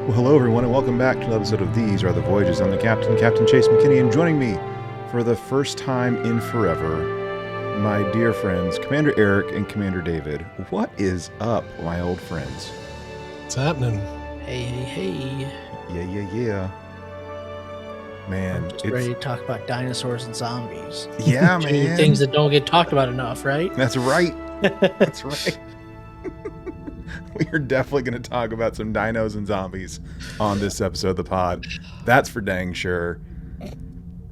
Well, hello everyone, and welcome back to another episode of These Are The Voyages. I'm the Captain, Captain Chase McKinney, and joining me for the first time in forever, my dear friends, Commander Eric and Commander David. What is up, my old friends? What's happening? Hey. Yeah. Man, Just ready to talk about dinosaurs and zombies. Yeah, man. Things that don't get talked about enough, right? That's right. That's right. We are definitely going to talk about some dinos and zombies on this episode of the pod. That's for dang sure.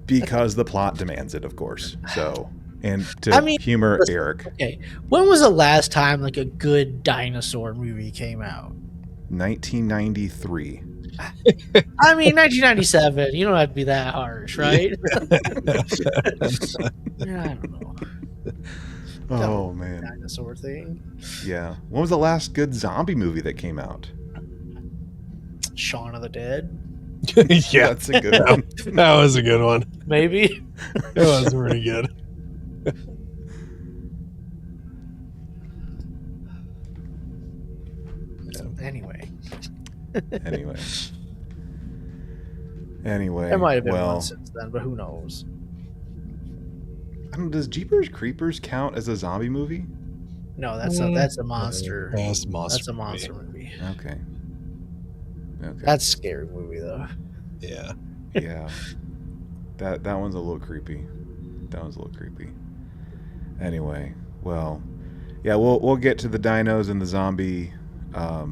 Because the plot demands it, of course. So, and to humor listen, Eric. Okay, when was the last time like a good dinosaur movie came out? 1993. 1997. You don't have to be that harsh, right? Yeah, I don't know. Oh, man. Dinosaur thing. Yeah. When was the last good zombie movie that came out? Shaun of the Dead. Yeah, that's a good one. That was a good one. Maybe. It was pretty good. Anyway. There might have been one since then, but who knows? Does Jeepers Creepers count as a zombie movie? No, that's a monster. That's a monster. That's a monster movie. Okay. That's a scary movie though. Yeah. Yeah. That one's a little creepy. Anyway, well, yeah, we'll get to the dinos and the zombie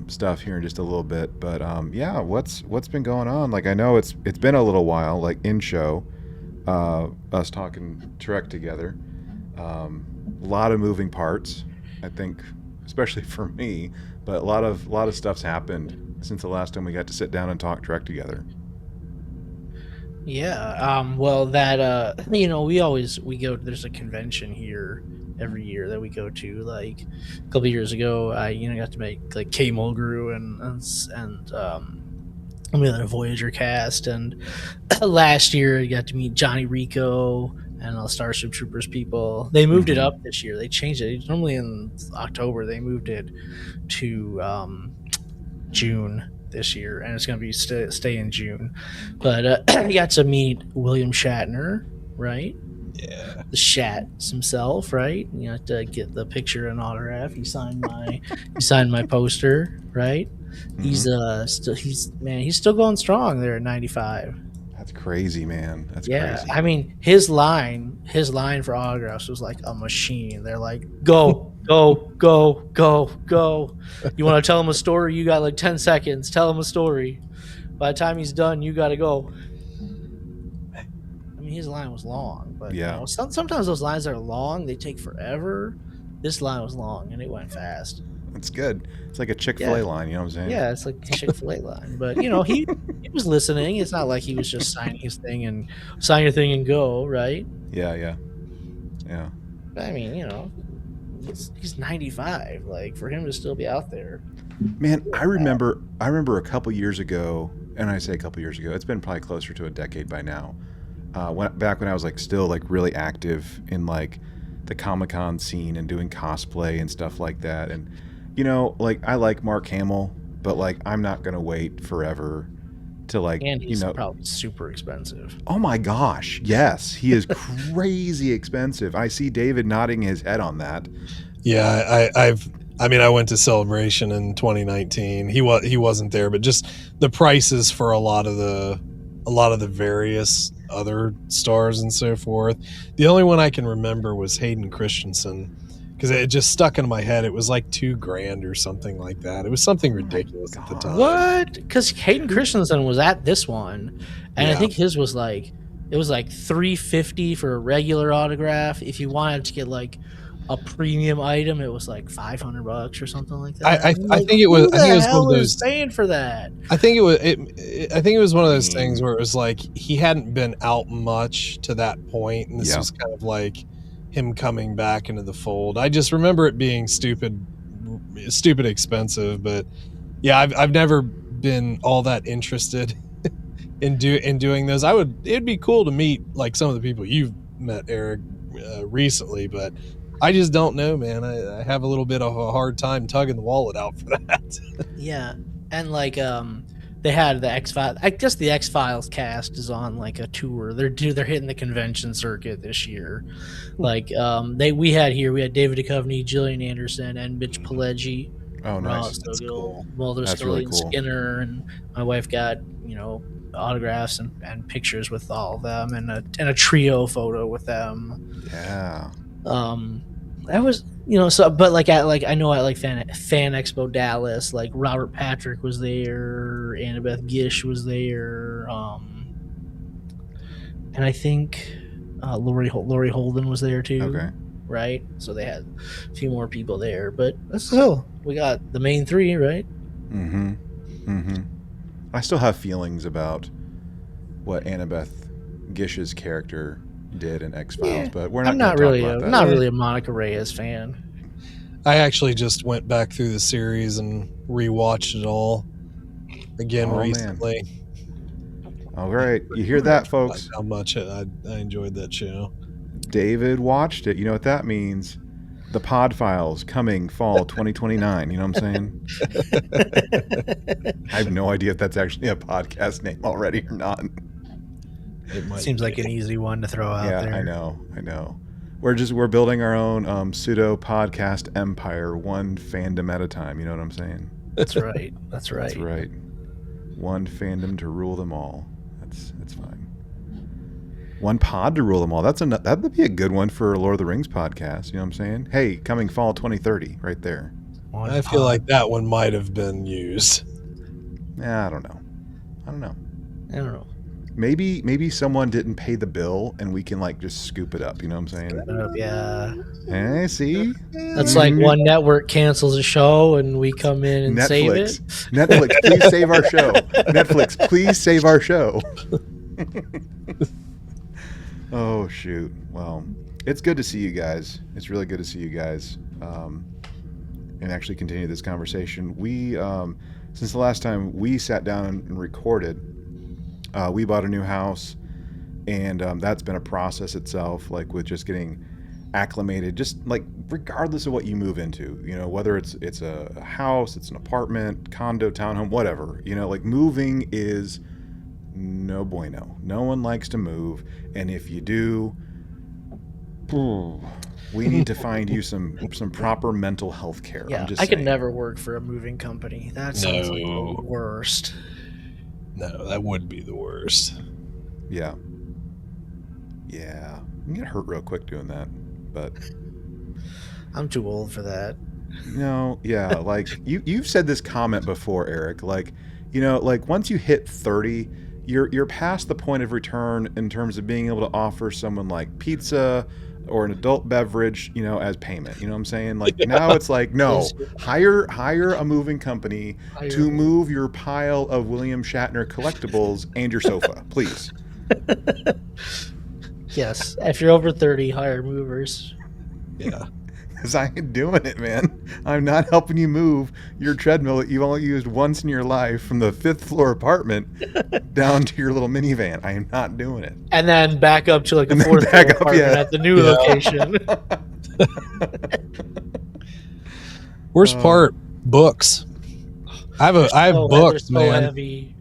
stuff here in just a little bit, but yeah, what's been going on? Like, I know it's been a little while, like in show, us talking Trek together. A lot of moving parts, I think, especially for me, but a lot of stuff's happened since the last time we got to sit down and talk Trek together. Yeah. Well, that we go. There's a convention here every year that we go to. Like a couple of years ago, I got to make like K Mulgrew and the Voyager cast, and last year I got to meet Johnny Rico and all the Starship Troopers people. They moved it up this year. They changed it. It's normally in October. They moved it to June this year, and it's going to be stay in June. But you got to meet William Shatner, right? Yeah. The Shats himself, right? You have to get the picture and autograph. He signed my poster, right? Mm-hmm. He's still going strong there at 95. That's crazy, man. That's yeah, crazy. His line for autographs was like a machine. They're like, go. You want to tell him a story? You got like 10 seconds. Tell him a story. By the time he's done, you got to go. His line was long, but yeah. Sometimes those lines are long. They take forever. This line was long, and it went fast. That's good. It's like a Chick-fil-A line, you know what I'm saying? Yeah, it's like a Chick-fil-A line. But, he was listening. It's not like he was just sign your thing and go, right? Yeah. He's 95. Like, for him to still be out there. Man, I remember a couple years ago, and I say a couple years ago, it's been probably closer to a decade by now. Back when I was like still like really active in like the Comic-Con scene and doing cosplay and stuff like that. And, like I like Mark Hamill, but like I'm not going to wait forever to like, and he's probably super expensive. Oh my gosh. Yes. He is crazy expensive. I see David nodding his head on that. Yeah. I went to Celebration in 2019. He wasn't there, but just the prices for a lot of the various other stars and so forth. The only one I can remember was Hayden Christensen, because it just stuck in my head. It was like $2,000 or something like that. It was something ridiculous at the time. What? Because Hayden Christensen was at this one, and I think his was like, it was like $350 for a regular autograph. If you wanted to get like a premium item, it was like $500 or something like that. I think it was one of those paying for that. I think it was one of those things where it was like he hadn't been out much to that point, and this was kind of like him coming back into the fold. I just remember it being stupid expensive, but yeah, I've never been all that interested in doing those. It'd be cool to meet like some of the people you've met, Eric, recently, but I just don't know, man. I have a little bit of a hard time tugging the wallet out for that. Yeah. And like they had the X-Files. I guess the X-Files cast is on like a tour. They're hitting the convention circuit this year. Like we had David Duchovny, Gillian Anderson, and Mitch Pileggi. Oh, nice. That's cool. Mulder, That's Scully, really and cool. Skinner, and my wife got autographs and pictures with all of them, and a trio photo with them. Yeah. That was but I know at like Fan Expo Dallas, like Robert Patrick was there, Annabeth Gish was there, and I think Laurie Holden was there too. Okay. Right, so they had a few more people there, but still, we got the main three, right? I still have feelings about what Annabeth Gish's character did in X-Files, but we're not. I'm not gonna really talk about that. not really a Monica Reyes fan. I actually just went back through the series and rewatched it all again recently. All right, you hear that, folks? How much I enjoyed that show. David watched it. You know what that means? The Pod Files coming fall 2029. You know what I'm saying? I have no idea if that's actually a podcast name already or not. It might Seems be. like an easy one to throw out there. Yeah, I know. We're building our own pseudo podcast empire, one fandom at a time. You know what I'm saying? That's right. That's right. That's right. One fandom to rule them all. That's fine. One pod to rule them all. That would be a good one for a Lord of the Rings podcast. You know what I'm saying? Hey, coming fall 2030, right there. I feel like that one might have been used. Yeah, I don't know. I don't know. Maybe someone didn't pay the bill and we can like just scoop it up. You know what I'm saying? Yeah. Hey, see? That's like one network cancels a show and we come in and save it. Netflix, please save our show. Netflix, please save our show. Oh, shoot. Well, it's good to see you guys. It's really good to see you guys and actually continue this conversation. We, since the last time we sat down and recorded, we bought a new house, and that's been a process itself, like with just getting acclimated, just like regardless of what you move into, whether it's a house, it's an apartment, condo, townhome, whatever, like moving is no bueno. No one likes to move, and if you do, we need to find you some proper mental health care. Yeah, I could never work for a moving company. That sounds like the worst. No, that would be the worst. Yeah. You can get hurt real quick doing that, but I'm too old for that. Yeah, like you've said this comment before, Eric, like like once you hit 30, you're past the point of return in terms of being able to offer someone like pizza or an adult beverage, as payment. You know what I'm saying? Like now it's like, no, hire a moving company to move your pile of William Shatner collectibles and your sofa, please. Yes, if you're over 30, hire movers. Yeah. Because I ain't doing it, man. I'm not helping you move your treadmill that you've only used once in your life from the 5th floor apartment down to your little minivan. I am not doing it. And then back up to like a 4th floor apartment at the new location. Worst part, books. I have books, man. Heavy.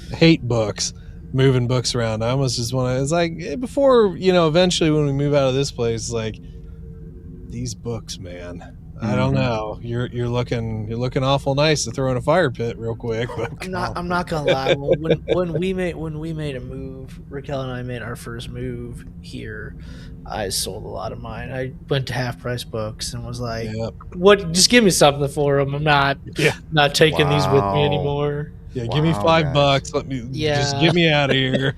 Hate books. Moving books around. I almost just want to. It's like before, eventually when we move out of this place, it's like these books, man. I don't know. You're looking awful nice to throw in a fire pit real quick. But I'm not gonna lie. When we made a move, Raquel and I made our first move here. I sold a lot of mine. I went to Half Price Books and was like, "What? Just give me something for them. I'm not taking these with me anymore." Yeah, give me $5. Let me just get me out of here.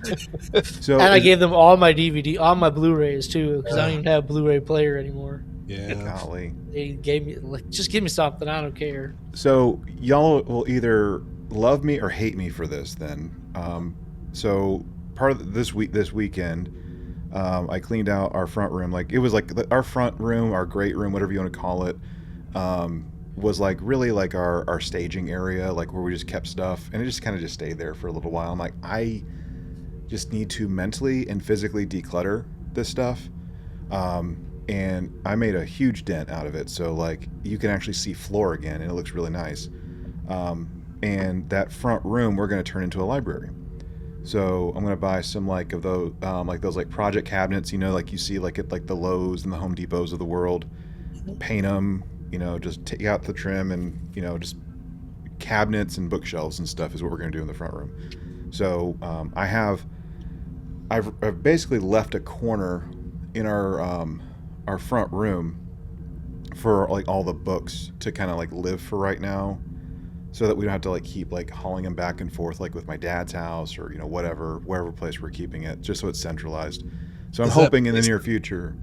And I gave them all my DVD, all my Blu-rays too, because I don't even have a Blu-ray player anymore. Yeah, golly. They gave me just give me something. I don't care. So y'all will either love me or hate me for this. Then, so part of this weekend, I cleaned out our front room. Like it was like our front room, our great room, whatever you want to call it. Was like really like our staging area, like where we just kept stuff, and it just kind of just stayed there for a little while. I'm like, I just need to mentally and physically declutter this stuff, and I made a huge dent out of it, so like you can actually see floor again, and it looks really nice. and that front room we're going to turn into a library. So I'm going to buy some like of those like project cabinets, like you see like at like the Lowe's and the Home Depots of the world. Paint them, just take out the trim and just cabinets and bookshelves and stuff is what we're going to do in the front room. So I've basically left a corner in our front room for like all the books to kind of like live for right now, so that we don't have to like keep like hauling them back and forth like with my dad's house or wherever place we're keeping it, just so it's centralized. So I'm hoping in the near future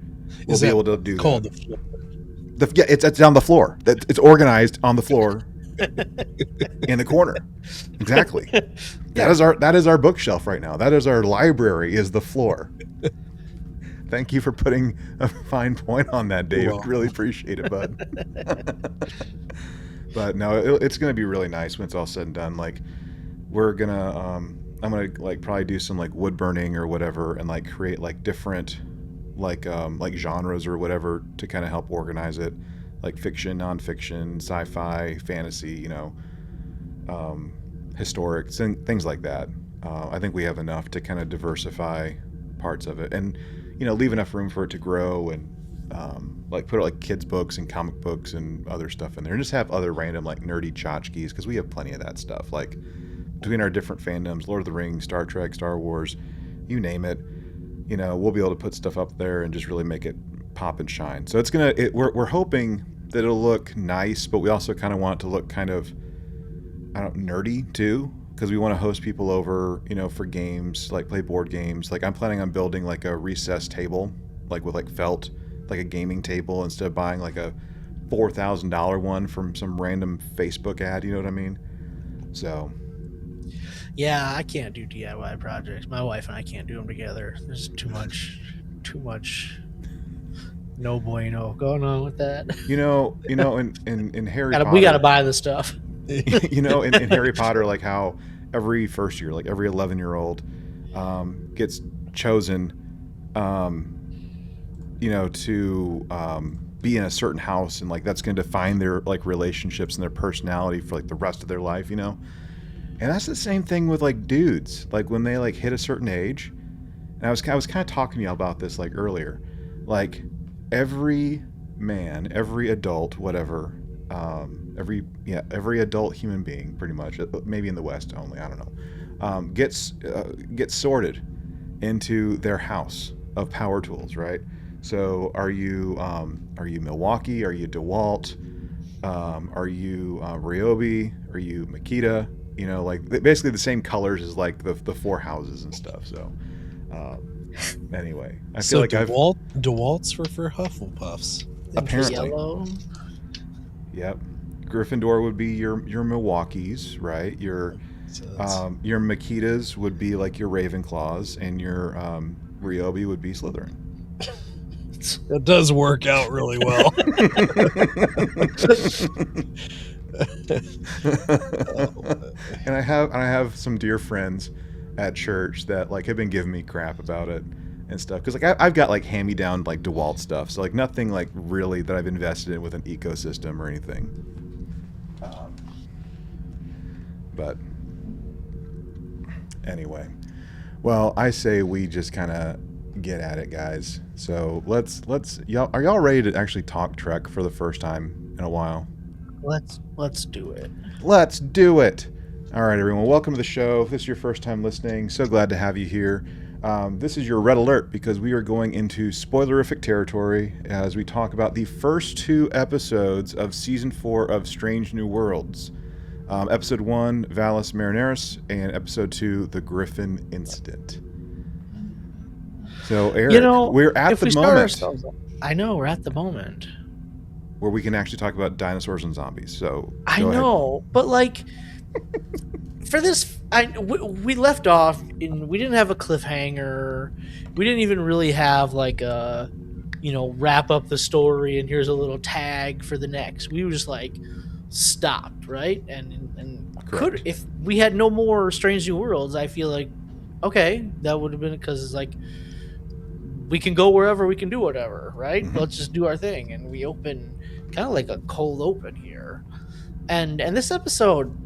we'll be able to do called that. Yeah, it's on the floor. It's organized on the floor in the corner. Exactly. That is our bookshelf right now. That is our library. Is the floor. Thank you for putting a fine point on that, Dave. Really appreciate it, bud. But no, it's gonna be really nice when it's all said and done. Like we're gonna, I'm gonna like probably do some like wood burning or whatever, and like create like different like genres or whatever to kind of help organize it, like fiction, nonfiction, sci-fi, fantasy, historic things like that. I think we have enough to kind of diversify parts of it, and leave enough room for it to grow, and like put like kids books and comic books and other stuff in there, and just have other random like nerdy tchotchkes, because we have plenty of that stuff. Like between our different fandoms, Lord of the Rings, Star Trek, Star Wars, you name it, we'll be able to put stuff up there and just really make it pop and shine. So we're hoping that it'll look nice, but we also kind of want it to look kind of nerdy too, because we want to host people over, for games, like play board games. Like I'm planning on building like a recess table, like with like felt, like a gaming table, instead of buying like a $4,000 one from some random Facebook ad. You know what I mean? So. Yeah, I can't do DIY projects. My wife and I can't do them together. There's too much no bueno going on with that. In Harry Potter, we gotta buy the stuff. in Harry Potter, like how every first year, like every 11-year-old gets chosen, to be in a certain house, and like that's going to define their like relationships and their personality for like the rest of their life, And that's the same thing with like dudes, like when they like hit a certain age. And I was kind of talking to you about this like earlier, like every man, every adult, whatever, every adult human being, pretty much, maybe in the West only, I don't know, gets sorted into their house of power tools, right? So are you Milwaukee? Are you DeWalt? Are you Ryobi? Are you Makita? Like basically the same colors as like the four houses and stuff. So anyway, I feel like DeWalt's for Hufflepuffs. Apparently. Yellow. Yep. Gryffindor would be your Milwaukees, right? Your Makitas would be like your Ravenclaws, and your Ryobi would be Slytherin. It does work out really well. And I have some dear friends at church that like have been giving me crap about it and stuff, because like I've got like hand-me-down like DeWalt stuff, so like nothing like really that I've invested in with an ecosystem or anything. But anyway, well, I say we just kind of get at it, guys. So let's y'all, are y'all ready to actually talk Trek for the first time in a while? Let's do it. Let's do it. All right, everyone. Welcome to the show. If this is your first time listening, so glad to have you here. This is your red alert, because we are going into spoilerific territory as we talk about the first 2 episodes of Season 4 of Strange New Worlds. Episode 1, Valles, Marineris, and Episode 2, The Griffin Incident. So, Eric, we're at the moment. I know, we're at the moment where we can actually talk about dinosaurs and zombies. So I know, but like for this, we left off and we didn't have a cliffhanger. We didn't even really have like a, wrap up the story and here's a little tag for the next. We were just like stopped, right? And could, if we had no more Strange New Worlds, I feel like okay, that would have been, because it's like we can go wherever, we can do whatever, right? Mm-hmm. Let's just do our thing, and we open kind of like a cold open here, and this episode,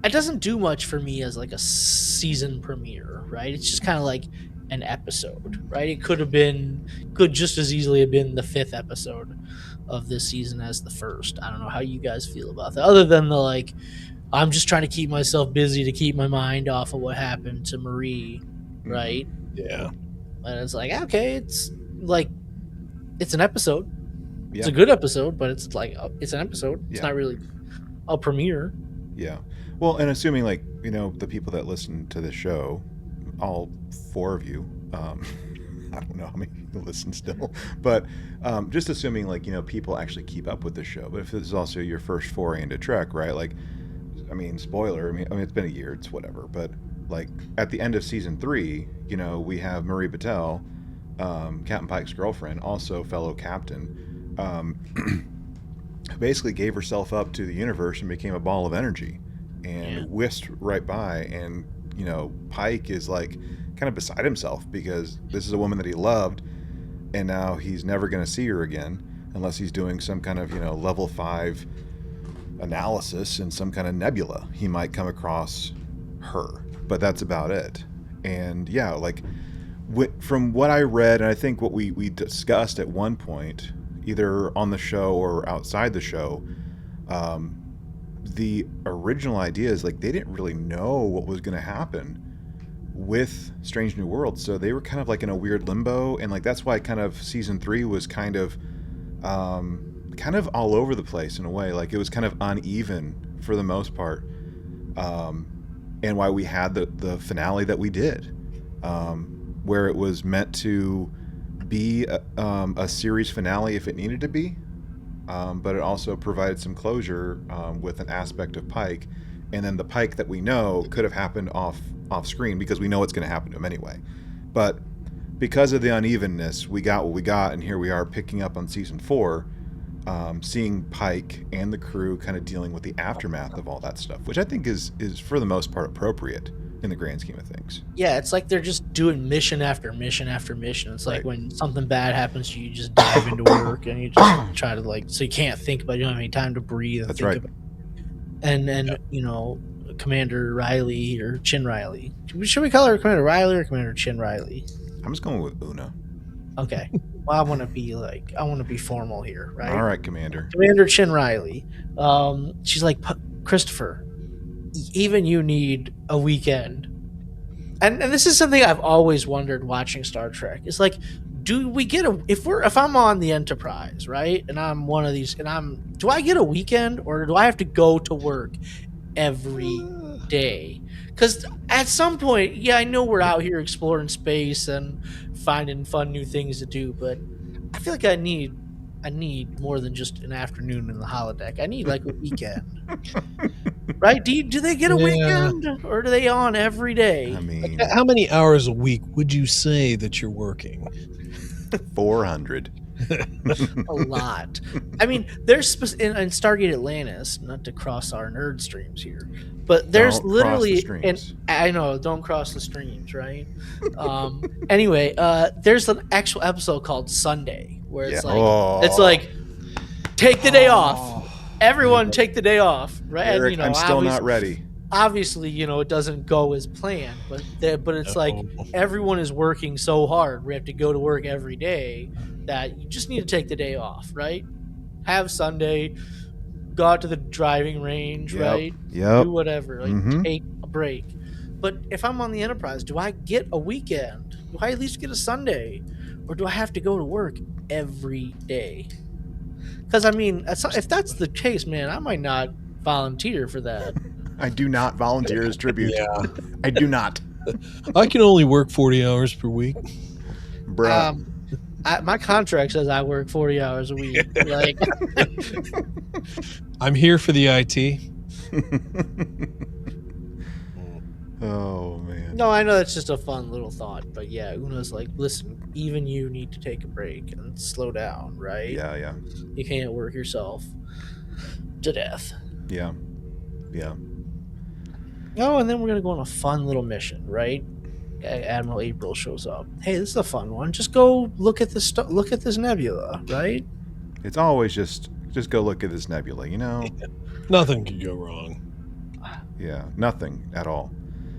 it doesn't do much for me as like a season premiere, right? It's just kind of like an episode, right? It could just as easily have been the 5th episode of this season as the first. I don't know how you guys feel about that, other than the like, I'm just trying to keep myself busy to keep my mind off of what happened to Marie, right? Yeah. And it's like, okay, it's like, it's an episode. Yeah. It's a good episode, but it's like, it's an episode. It's Yeah. not really a premiere. Yeah. Well, and assuming like, you know, the people that listen to the show, all 4 of you, I don't know how many people listen still, but just assuming like, you know, people actually keep up with the show. But if this is also your first foray into Trek, right? Like, I mean, spoiler, I mean, it's been a year, it's whatever. But like at the end of season 3, you know, we have Marie Patel, Captain Pike's girlfriend, also fellow captain, basically gave herself up to the universe and became a ball of energy and whisked right by. And, you know, Pike is like kind of beside himself because this is a woman that he loved, and now he's never going to see her again unless he's doing some kind of, you know, level 5 analysis in some kind of nebula. He might come across her, but that's about it. And yeah, like from what I read, and I think what we discussed at one point, either on the show or outside the show, the original idea is like they didn't really know what was going to happen with Strange New Worlds, so they were kind of like in a weird limbo, and like that's why kind of season 3 was kind of all over the place in a way. Like it was kind of uneven for the most part, and why we had the finale that we did, where it was meant to be a series finale if it needed to be, but it also provided some closure with an aspect of Pike, and then the Pike that we know could have happened off screen because we know what's going to happen to him anyway. But because of the unevenness, we got what we got, and here we are picking up on season 4, seeing Pike and the crew kind of dealing with the aftermath of all that stuff, which I think is for the most part appropriate in the grand scheme of things. Yeah, it's like they're just doing mission after mission after mission. It's like when something bad happens to you, you just dive into work and you just try to like, so you can't think about it. You don't have any time to breathe. And That's think right. about it. And you know, Commander Riley or Chin Riley. Should we call her Commander Riley or Commander Chin Riley? I'm just going with Una. Okay. Well, I want to be formal here, right? All right, Commander. Commander Chin Riley. She's like, Christopher, even you need a weekend. And this is something I've always wondered watching Star Trek. It's like, do we get if I'm on the Enterprise, right? And I'm one of these, do I get a weekend or do I have to go to work every day? Because at some point, yeah, I know we're out here exploring space and finding fun new things to do, but I feel like I need more than just an afternoon in the holodeck. I need like a weekend. Right? Do they get a weekend or are they on every day? I mean, How many hours a week would you say that you're working? 400. A lot. I mean, there's in Stargate Atlantis, not to cross our nerd streams here, but there's Don't literally, cross the and streams. I know, don't cross the streams, right? Anyway, there's an actual episode called Sunday where it's like take the day off. Everyone take the day off, right? Eric, and, you know, I'm still not ready. Obviously, you know, it doesn't go as planned, but it's like everyone is working so hard. We have to go to work every day that you just need to take the day off, right? Have Sunday, go out to the driving range, right? Yep. Do whatever, like take a break. But if I'm on the Enterprise, do I get a weekend? Do I at least get a Sunday? Or do I have to go to work every day? Because, I mean, if that's the case, man, I might not volunteer for that. I do not volunteer as tribute. Yeah. I do not. I can only work 40 hours per week. Bruh. My contract says I work 40 hours a week. Like, I'm here for the IT. Oh, man. no, I know it's just a fun little thought, but yeah, Una's like, listen, even you need to take a break and slow down, right? Yeah. You can't work yourself to death. Yeah. Oh, and then we're gonna go on a fun little mission, right? Admiral April shows up. Hey, this is a fun one. Just go look at this. Look at this nebula, right? It's always just go look at this nebula, you know? Nothing could go wrong. Yeah, nothing at all.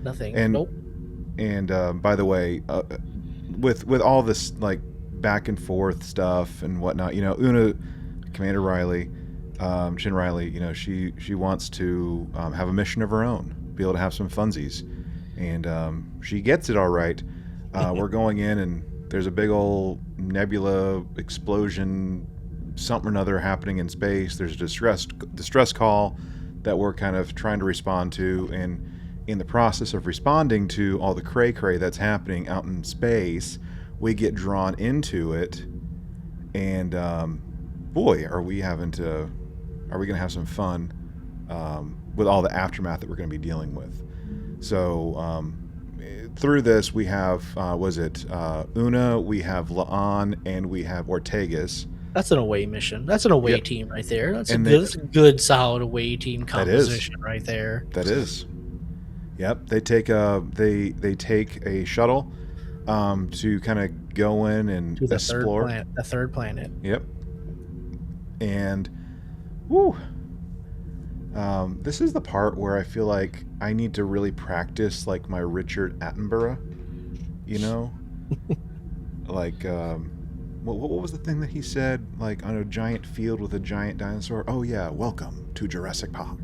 Nothing. And Nope. and by the way, with all this like back and forth stuff and whatnot, Una, Commander Riley, Chin Riley, she wants to have a mission of her own, be able to have some funsies, and she gets it all right. We're going in, and there's a big old nebula explosion, something or another happening in space. There's a distress call that we're kind of trying to respond to, and in the process of responding to all the cray that's happening out in space, we get drawn into it, and boy, are we going to have some fun with all the aftermath that we're going to be dealing with. So through this, we have Una, we have La'an, and we have Ortegas. That's an away mission. That's an away Yep. team right there. That's And that's a good, solid away team That is. composition right there. That is. Yep, they take a shuttle to kind of go in and To the explore. third planet. Yep. And, woo. This is the part where I feel like I need to really practice like my Richard Attenborough, like what was the thing that he said, like on a giant field with a giant dinosaur? Oh yeah, welcome to Jurassic Park.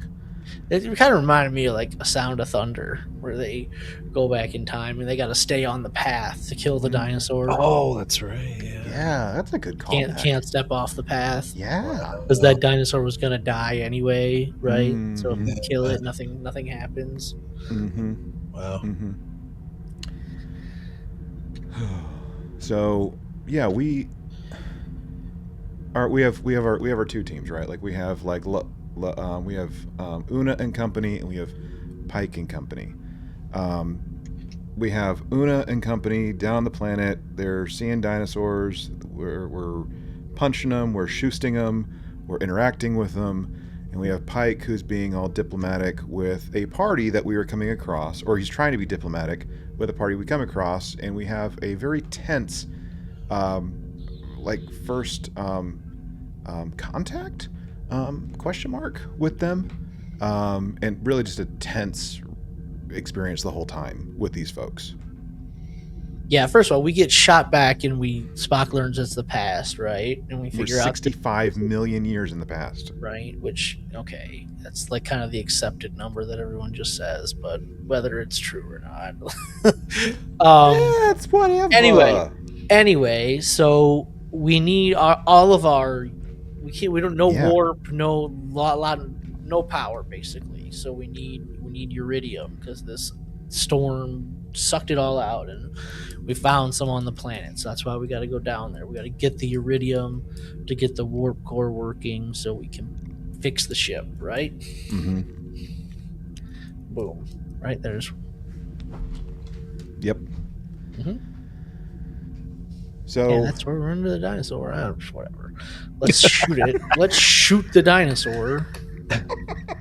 It kind of reminded me of like A Sound of Thunder, where they go back in time and they got to stay on the path to kill the dinosaur. Oh, that's right. Yeah. Yeah, that's a good call. Can't step off the path. Yeah. Because that dinosaur was gonna die anyway, right? So if you Mhm. kill it, nothing happens. Mm-hmm. Wow. Mm-hmm. So yeah, we have our two teams, right? Like we have like we have Una and company, and we have Pike and company. We have Una and company down on the planet. They're seeing dinosaurs. We're punching them. We're shoosting them. We're interacting with them. And we have Pike, who's being all diplomatic with a party that we were coming across, or he's trying to be diplomatic with a party we come across, and we have a very tense, first contact, question mark, with them, and really just a tense experience the whole time with these folks. Yeah, first of all, we get shot back and Spock learns it's the past, right? And we We're figure out 65 million years in the past. right, which okay, that's like kind of the accepted number that everyone just says, but whether it's true or not. It's whatever. Anyway, so we need all of our we don't know warp, no no power basically. So we need uridium because this storm sucked it all out, and we found some on the planet. So that's why we got to go down there. We got to get the uridium to get the warp core working so we can fix the ship, right? Mm-hmm. Boom. Right there's. Yep. Mm-hmm. So yeah, that's where we're into the dinosaur. Whatever. Let's shoot it. Let's shoot the dinosaur.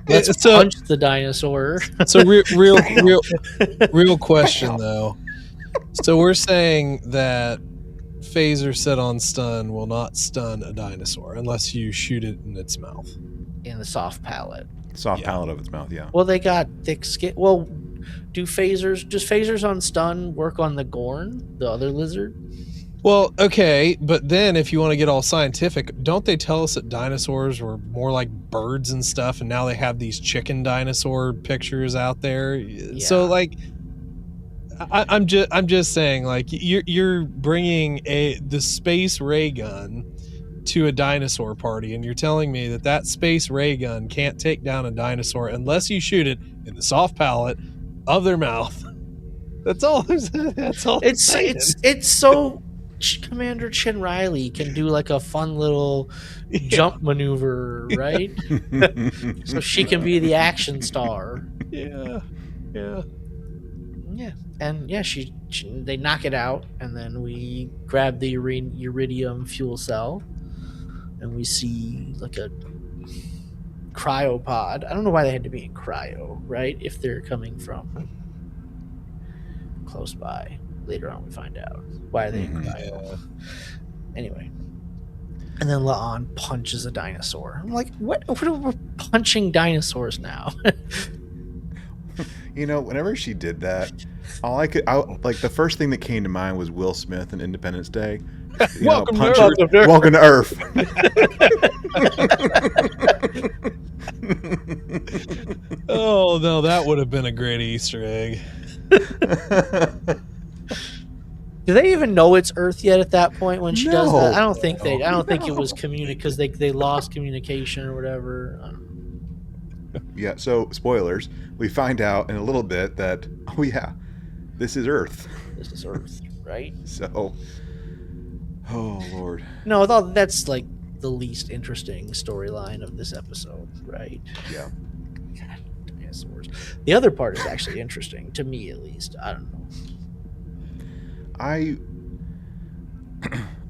Let's punch the dinosaur. So real question though. So we're saying that phaser set on stun will not stun a dinosaur unless you shoot it in its mouth. In the soft palate. palate of its mouth, yeah. Well, they got thick skin. Well, does phasers on stun work on the Gorn, the other lizard? Well, okay, but then if you want to get all scientific, don't they tell us that dinosaurs were more like birds and stuff, and now they have these chicken dinosaur pictures out there? Yeah. So, like, I'm just saying, like, you're bringing the space ray gun to a dinosaur party, and you're telling me that space ray gun can't take down a dinosaur unless you shoot it in the soft palate of their mouth. That's all. That's all. It's so. Commander Chin Riley can do like a fun little jump maneuver, right? So she can be the action star. Yeah. And yeah, they knock it out, and then we grab the iridium fuel cell, and we see like a cryopod. I don't know why they had to be in cryo, right? If they're coming from close by. Later on, we find out why they in cryo. Yeah. Anyway, and then La'an punches a dinosaur. I'm like, what? We're punching dinosaurs now. You know, whenever she did that, like the first thing that came to mind was Will Smith and Independence Day. You know, Welcome to punch Earth. her, welcome to Earth. Oh no, that would have been a great Easter egg. Do they even know it's Earth yet at that point when she does that? No. I don't think they. I don't think it was No. because they lost communication or whatever. Yeah, so spoilers. We find out in a little bit that, oh yeah, this is Earth. This is Earth, right? So, oh Lord. No, I thought that's like the least interesting storyline of this episode, right? Yeah. God, dinosaurs. The other part is actually interesting to me, at least. I don't know.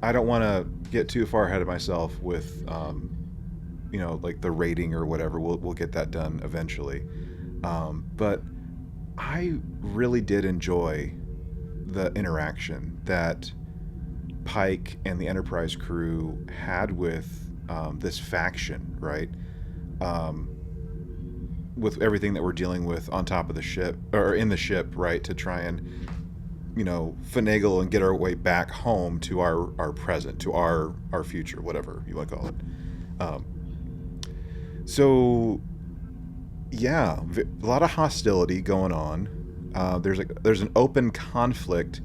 I don't want to get too far ahead of myself with, you know, like the rating or whatever. We'll get that done eventually. But I really did enjoy the interaction that Pike and the Enterprise crew had with this faction, right? With everything that we're dealing with on top of the ship or in the ship, right? To try and, you know, finagle and get our way back home to our present, to our future, whatever you want to call it. So, yeah, a lot of hostility going on. There's an open conflict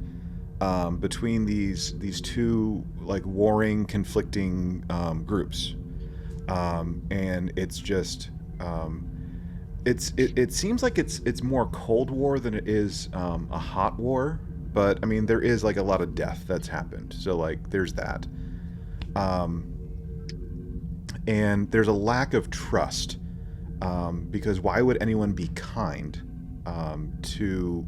between these two like warring, conflicting groups, and it's just it seems like it's more Cold War than it is a hot war. But I mean, there is like a lot of death that's happened, so like there's that, and there's a lack of trust, because why would anyone be kind to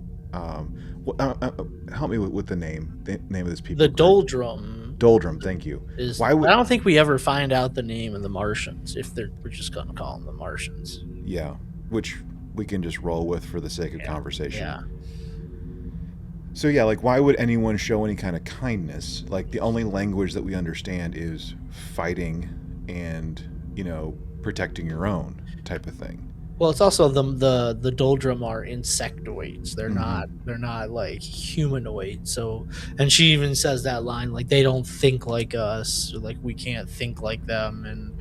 help me with the name of this people? The Doldrum. Doldrum, thank you. I don't think we ever find out the name of the Martians. We're just gonna call them the Martians. Yeah, which we can just roll with for the sake of conversation. Yeah. So yeah, like why would anyone show any kind of kindness? Like the only language that we understand is fighting and, you know, protecting your own type of thing. Well, it's also the Doldrum are insectoids. They're not like humanoid. So, and she even says that line like they don't think like us, or like we can't think like them, and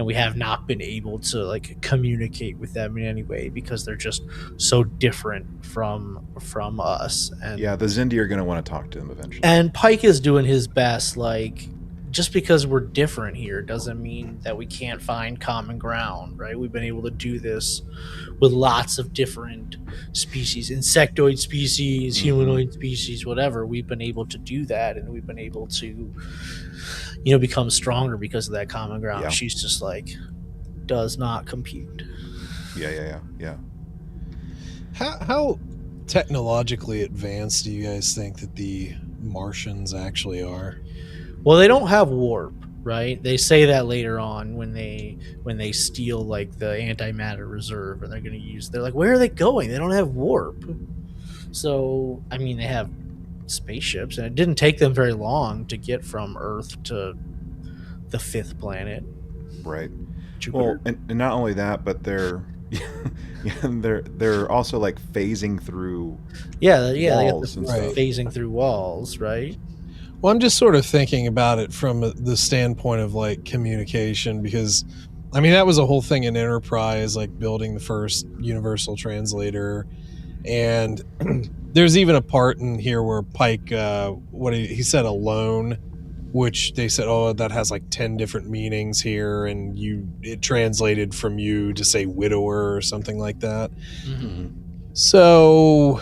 we have not been able to like communicate with them in any way because they're just so different from us. And yeah, the Zindi are going to want to talk to them eventually. And Pike is doing his best, like. Just because we're different here doesn't mean that we can't find common ground, right? We've been able to do this with lots of different species, insectoid species, humanoid species, whatever. We've been able to do that, and we've been able to, you know, become stronger because of that common ground. Yeah. She's just like, does not compute. Yeah. How technologically advanced do you guys think that the Martians actually are? Well, they don't have warp, right? They say that later on when they steal like the antimatter reserve, and they're like, where are they going? They don't have warp. So, I mean, they have spaceships, and it didn't take them very long to get from Earth to the fifth planet. Right. Jupiter. Well, and not only that, but they're they're also like phasing through walls and stuff. Phasing through walls, right? Well, I'm just sort of thinking about it from the standpoint of like communication, because I mean that was a whole thing in Enterprise, like building the first universal translator, and there's even a part in here where Pike, he said alone, which they said, oh, that has like 10 different meanings here, and it translated from you to say widower or something like that. Mm-hmm. So,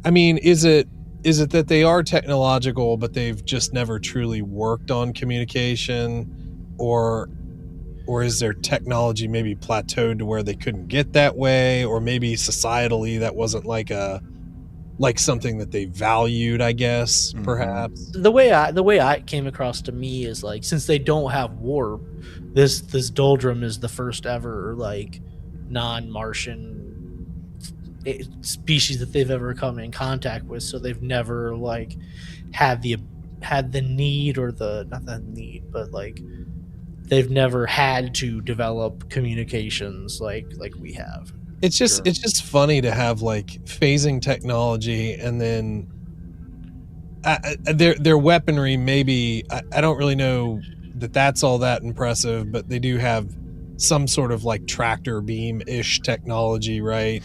I mean, is it that they are technological, but they've just never truly worked on communication, or is their technology maybe plateaued to where they couldn't get that way, or maybe societally that wasn't like something that they valued, I guess, perhaps. The way I came across to me is like, since they don't have warp, this Doldrum is the first ever like non-Martian species that they've ever come in contact with, so they've never like had the need, or not the need, but like they've never had to develop communications like we have. It's just Sure. it's just funny to have like phasing technology, and then their weaponry. Maybe I don't really know that that's all that impressive, but they do have some sort of like tractor beam ish technology, right?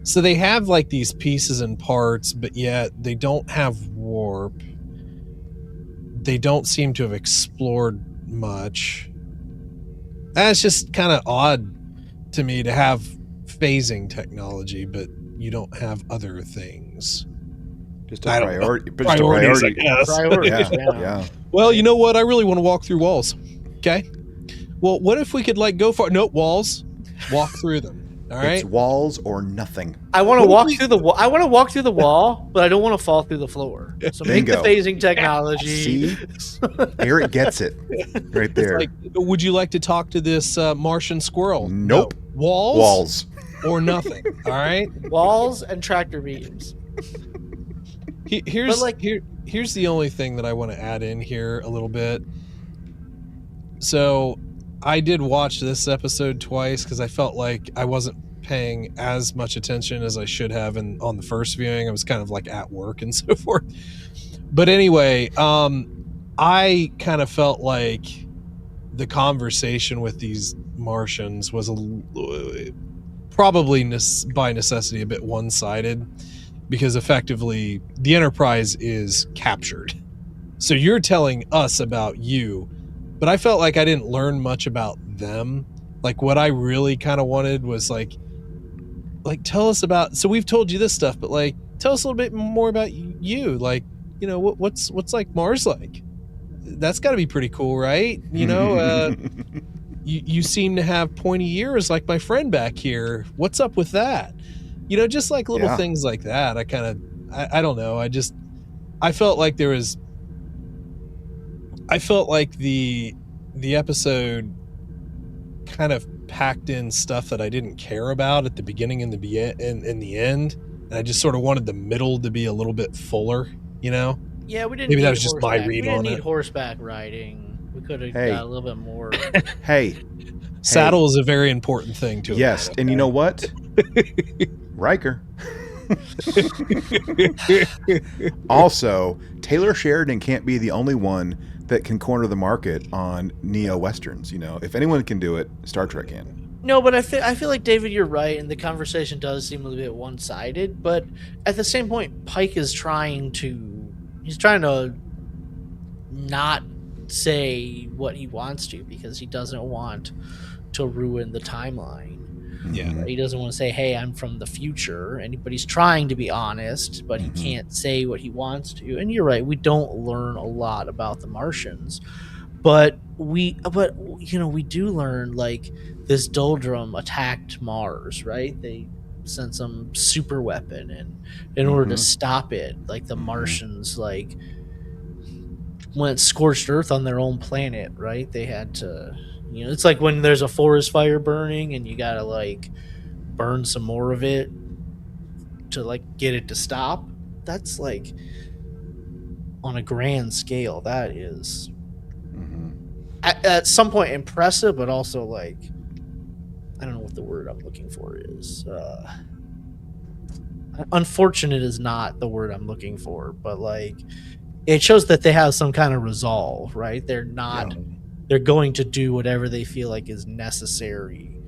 So they have like these pieces and parts, but yet they don't have warp. They don't seem to have explored much. That's just kind of odd to me to have phasing technology, but you don't have other things. Just I a don't know. priority. Just a Priorities, I priority. guess. Priorities, Yeah, yeah. Well, you know what? I really want to walk through walls. Okay. Well, what if we could like go far? No walls. Walk through them. All right. It's walls or nothing. I want to What if walk we- through the wall. I want to walk through the wall, but I don't want to fall through the floor. So make the Bingo. phasing technology. See, Eric gets it right there. Like, would you like to talk to this Martian squirrel? Nope. No. Walls. Walls. Or nothing. All right. Walls and tractor beams. Here's But, like- here's the only thing that I want to add in here a little bit. So I did watch this episode twice because I felt like I wasn't paying as much attention as I should have on the first viewing. I was kind of like at work and so forth. But anyway, I kind of felt like the conversation with these Martians was probably by necessity a bit one-sided, because effectively the Enterprise is captured. So you're telling us about you, but I felt like I didn't learn much about them. Like what I really kind of wanted was like tell us about, so we've told you this stuff, but like tell us a little bit more about you. Like, you know, what's like Mars like? That's got to be pretty cool, right? You know, you seem to have pointy ears like my friend back here. What's up with that? You know, just like little things like that. I don't know. I felt like the episode kind of packed in stuff that I didn't care about at the beginning and in the end. And I just sort of wanted the middle to be a little bit fuller, you know? Yeah, we didn't. Maybe that need was just my horseback. read We didn't on need it. horseback riding. We could have Hey. got a little bit more. Hey, Saddle is a very important thing to yes, it. and you know what? Riker. Also, Taylor Sheridan can't be the only one that can corner the market on neo westerns. You know, if anyone can do it, Star Trek can. No, but I feel like, David, you're right, and the conversation does seem a little bit one-sided. But at the same point, Pike is trying to not say what he wants to, because he doesn't want to ruin the timeline. Yeah. He doesn't want to say, "Hey, I'm from the future," but he's trying to be honest, but he Mhm. can't say what he wants to. And you're right, we don't learn a lot about the Martians, but we do learn, like, this doldrum attacked Mars, right? They sent some super weapon, and in order to Mhm. stop it, like, the Mhm. Martians like went scorched earth on their own planet, right? They had to, it's like when there's a forest fire burning and you gotta like burn some more of it to like get it to stop. That's like on a grand scale, that is Mhm. at some point impressive, but also like, I don't know what the word I'm looking for is. Unfortunate is not the word I'm looking for, but like it shows that they have some kind of resolve, right? They're not. Yeah. They're going to do whatever they feel like is necessary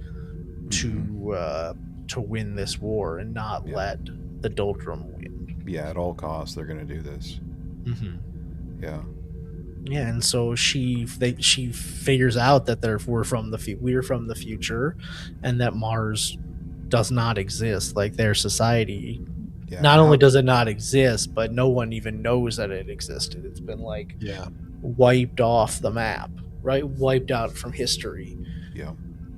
to win this war and not let the doldrum win. Yeah, at all costs, they're going to do this. Mm-hmm. Yeah. Yeah, and so she figures out that we're from the future, and that Mars does not exist. Like, their society, Yeah. not only does it not exist, but no one even knows that it existed. It's been like wiped off the map, right? Wiped out from history. Yeah.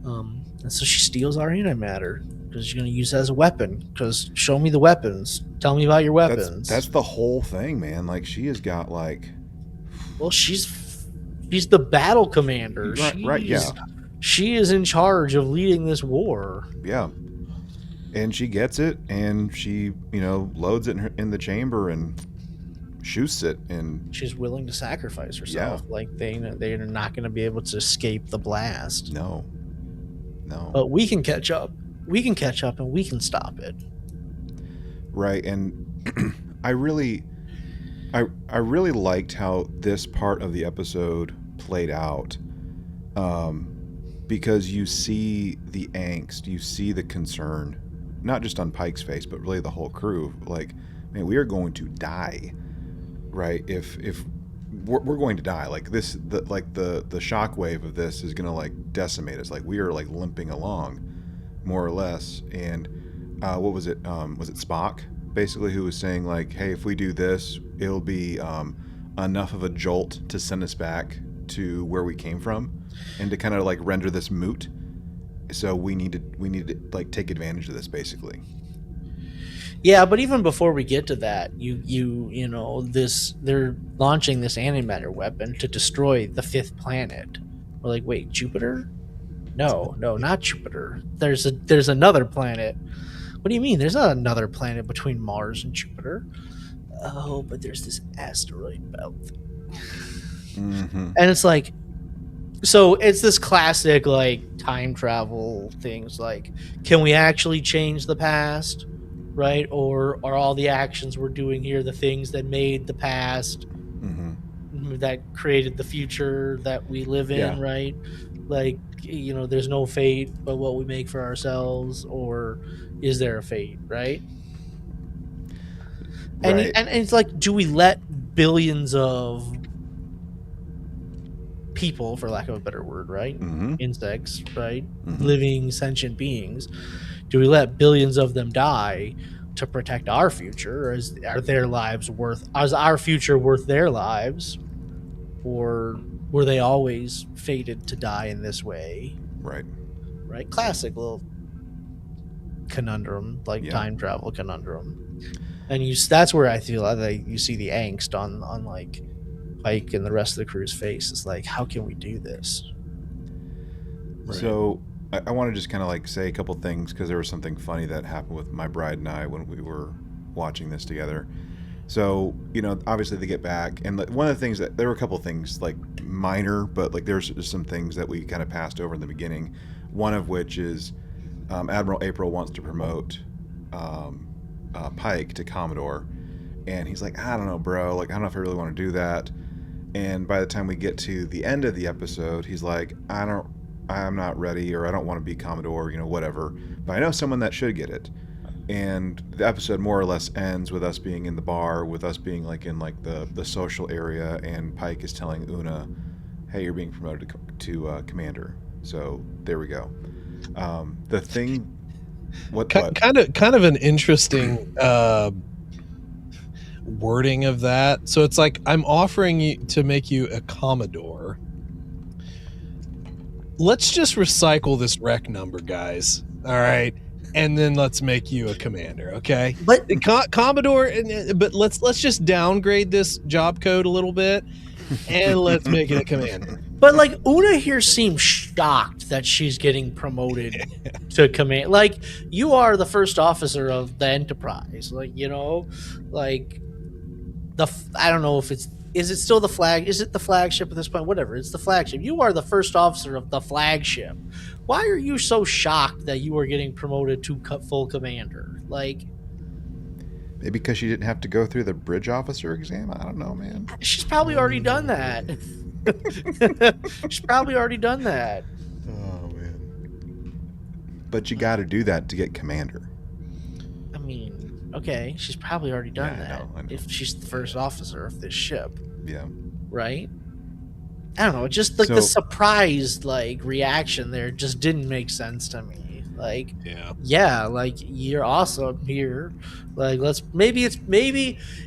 And so she steals our antimatter because she's going to use it as a weapon. Because show me the weapons. Tell me about your weapons. That's the whole thing, man. Like, she has got like. Well, she's the battle commander. Right, yeah. She is in charge of leading this war. Yeah. And she gets it, and she, loads it in the chamber and shoots it, and she's willing to sacrifice herself. Yeah. Like, they're not going to be able to escape the blast. No. But we can catch up. we can catch up and we can stop it. Right, and I really liked how this part of the episode played out, because you see the angst, you see the concern, not just on Pike's face, but really the whole crew. Like, man, we are going to die, right? If we're going to die, like this, the shockwave of this is gonna like decimate us. Like we are like limping along, more or less. And what was it? Was it Spock basically who was saying like, hey, if we do this, it'll be enough of a jolt to send us back to where we came from, and to kind of like render this moot. So we need to like take advantage of this, basically. Yeah, but even before we get to that, you know, they're launching this antimatter weapon to destroy the 5th planet. We're like, wait, Jupiter? No, not Jupiter. There's another planet. What do you mean? There's not another planet between Mars and Jupiter. Oh, but there's this asteroid belt. Mm-hmm. And it's like, so it's this classic like time travel things. Like, can we actually change the past? Right? Or are all the actions we're doing here the things that made the past, that created the future that we live in, Yeah. right? Like, you know, there's no fate but what we make for ourselves, or is there a fate, right? Right. And it's like, do we let billions of people, for lack of a better word, right? Insects, right? Living sentient beings. Do we let billions of them die to protect our future? Or is our future worth their lives? Or were they always fated to die in this way? Right. Right? Classic little conundrum, like time travel conundrum. And that's where I feel like you see the angst on like Pike and the rest of the crew's face. It's like, how can we do this? Right. So I want to just kind of like say a couple things, because there was something funny that happened with my bride and I when we were watching this together. So, you know, obviously they get back, and one of the things there were a couple things like minor, but like there's some things that we kind of passed over in the beginning. One of which is Admiral April wants to promote Pike to Commodore, and he's like, I don't know, bro. Like, I don't know if I really want to do that. And by the time we get to the end of the episode, he's like, I'm not ready, or I don't want to be Commodore, you know, whatever. But I know someone that should get it. And the episode more or less ends with us being in the bar, with us being like in like the social area, and Pike is telling Una, hey, you're being promoted to commander. So there we go. The thing, kind of an interesting wording of that. So it's like, I'm offering you to make you a Commodore. Let's just recycle this rec number, guys. All right. And then let's make you a commander, okay? But Commodore, but let's just downgrade this job code a little bit, and let's make it a commander. But like, Una here seems shocked that she's getting promoted to command. Like, you are the first officer of the Enterprise. Like, you know, like I don't know if is it still the flag? Is it the flagship at this point? Whatever, it's the flagship. You are the first officer of the flagship. Why are you so shocked that you are getting promoted to full commander? Like, maybe because she didn't have to go through the bridge officer exam. I don't know, man. She's probably already done that. She's probably already done that. Oh man! But you got to do that to get commander. I mean, okay, she's probably already done that. I know. If she's the first officer of this ship. Yeah. Right? I don't know, just like the surprised like reaction there just didn't make sense to me. Like, yeah, like, you're awesome here. Like, maybe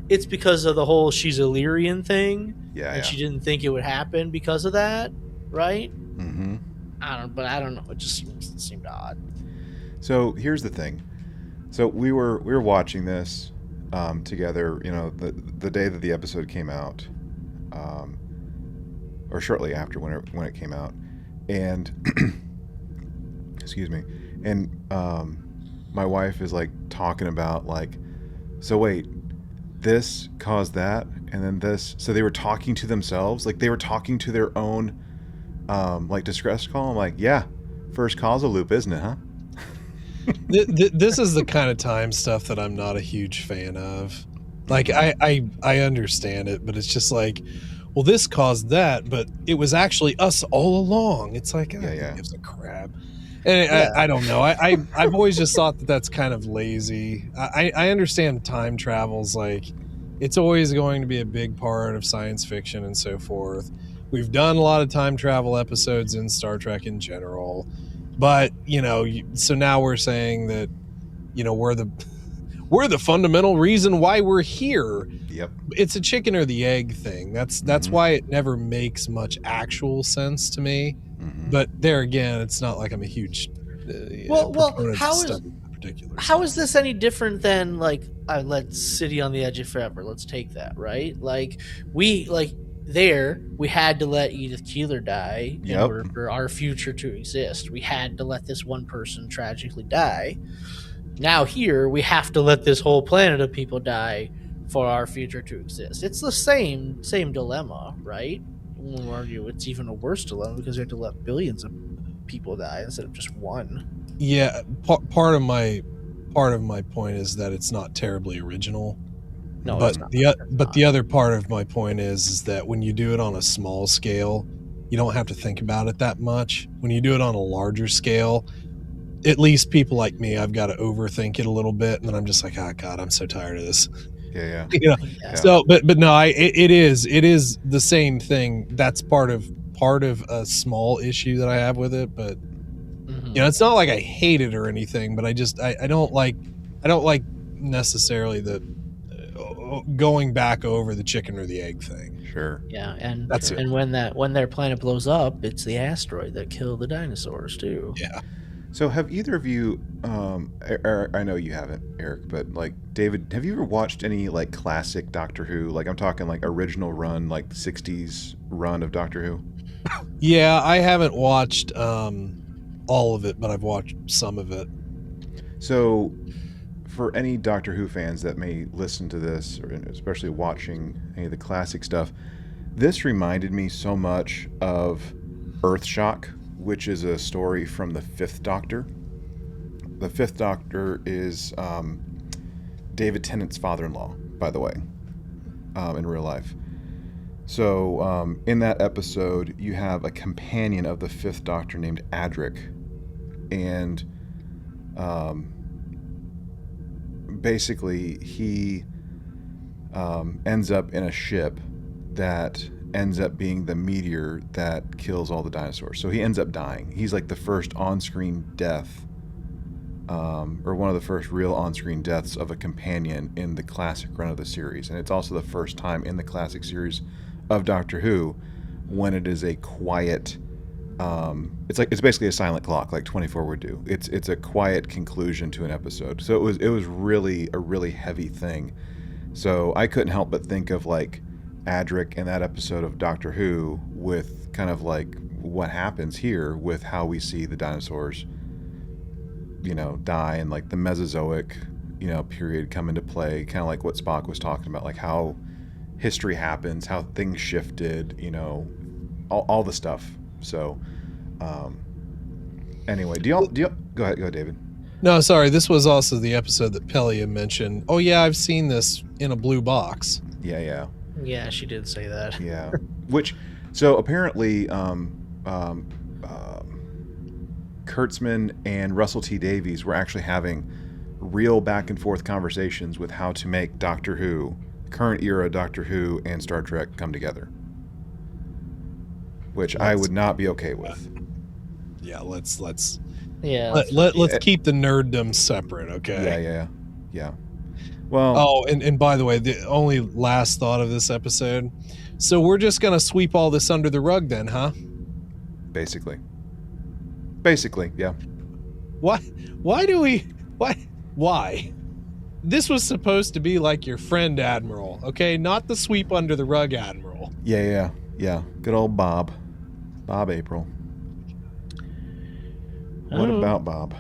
it's because of the whole she's Illyrian thing. Yeah. And she didn't think it would happen because of that, right? Mm-hmm. I don't know. It just seemed odd. So here's the thing. So we were watching this together, you know, the day that the episode came out, or shortly after when it came out, and excuse me, and my wife is like talking about like, so wait, this caused that, and then this. So they were talking to themselves, like they were talking to their own like distress call. I'm like, yeah, first causal loop, isn't it, huh? This is the kind of time stuff that I'm not a huge fan of. Like, I understand it, but it's just like, well, this caused that, but it was actually us all along. It's like, Yeah, yeah. who gives a crap? And Yeah. I don't know. I've always just thought that that's kind of lazy. I understand time travel's like, it's always going to be a big part of science fiction and so forth. We've done a lot of time travel episodes in Star Trek in general, but so now we're saying that we're the fundamental reason why we're here. Yep. It's a chicken or the egg thing. That's why it never makes much actual sense to me. But there again, it's not like I'm a huge proponent how to is study that particular how stuff. is this any different than like let's City on the Edge of Forever? Let's take that, right? Like we had to let Edith Keeler die in Yep. order for our future to exist. We had to let this one person tragically die. Now here we have to let this whole planet of people die for our future to exist. It's the same dilemma, right? We'll argue it's even a worse dilemma because we have to let billions of people die instead of just one. Yeah, part of my point is that it's not terribly original. No, but it's not. The other part of my point is that when you do it on a small scale, you don't have to think about it that much. When you do it on a larger scale, at least people like me, I've got to overthink it a little bit, and then I'm just like, oh God, I'm so tired of this. Yeah. Yeah. So, but no, it is the same thing. That's part of a small issue that I have with it, but it's not like I hate it or anything, but I don't like necessarily the going back over the chicken or the egg thing. Sure. Yeah, and That's it. And when their planet blows up, it's the asteroid that killed the dinosaurs too. Yeah. So have either of you, I know you haven't, Eric, but like David, have you ever watched any like classic Doctor Who? Like I'm talking like original run, like the 60s run of Doctor Who? Yeah, I haven't watched all of it, but I've watched some of it. So for any Doctor Who fans that may listen to this, or especially watching any of the classic stuff, this reminded me so much of Earthshock, which is a story from the Fifth Doctor. The Fifth Doctor is David Tennant's father-in-law, by the way, in real life. So in that episode, you have a companion of the Fifth Doctor named Adric, and basically he ends up in a ship that ends up being the meteor that kills all the dinosaurs. So he ends up dying. He's like the first on-screen death, or one of the first real on-screen deaths of a companion in the classic run of the series. And it's also the first time in the classic series of Doctor Who when it is a quiet, it's basically a silent clock, like 24 would do. It's a quiet conclusion to an episode. So it was really a really heavy thing. So I couldn't help but think of like Adric in that episode of Doctor Who with kind of like what happens here with how we see the dinosaurs, die, and like the Mesozoic, period come into play, kind of like what Spock was talking about, like how history happens, how things shifted, all the stuff. So anyway, do y'all go ahead, David. No, sorry, this was also the episode that Pelia mentioned. Oh yeah, I've seen this in a blue box. Yeah, Yeah, she did say that. yeah. So apparently Kurtzman and Russell T Davies were actually having real back and forth conversations with how to make Doctor Who, current era Doctor Who, and Star Trek come together, which I would not be okay with. Yeah, let's Let's keep the nerddom separate, okay? Yeah. Well, oh, and by the way, the only last thought of this episode. So we're just gonna sweep all this under the rug then, huh? basically, yeah. Why? This was supposed to be like your friend Admiral, okay? Not the sweep under the rug Admiral. Yeah. Good old Bob April. What about Bob?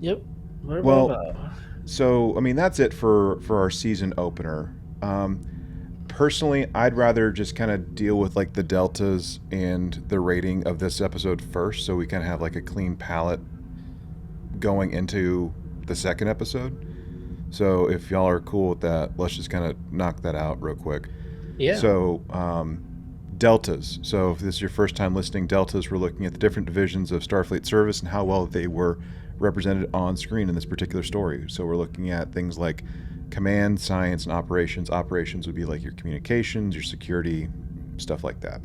Yep. What Well, about Bob? So, I mean, that's it for our season opener. Personally, I'd rather just kind of deal with like the deltas and the rating of this episode first, so we kind of have like a clean palette going into the second episode. So if y'all are cool with that, let's just kind of knock that out real quick. Yeah. So deltas. So if this is your first time listening, deltas, we're looking at the different divisions of Starfleet service and how well they were represented on screen in this particular story. So we're looking at things like command, science, and operations. Operations would be like your communications, your security, stuff like that.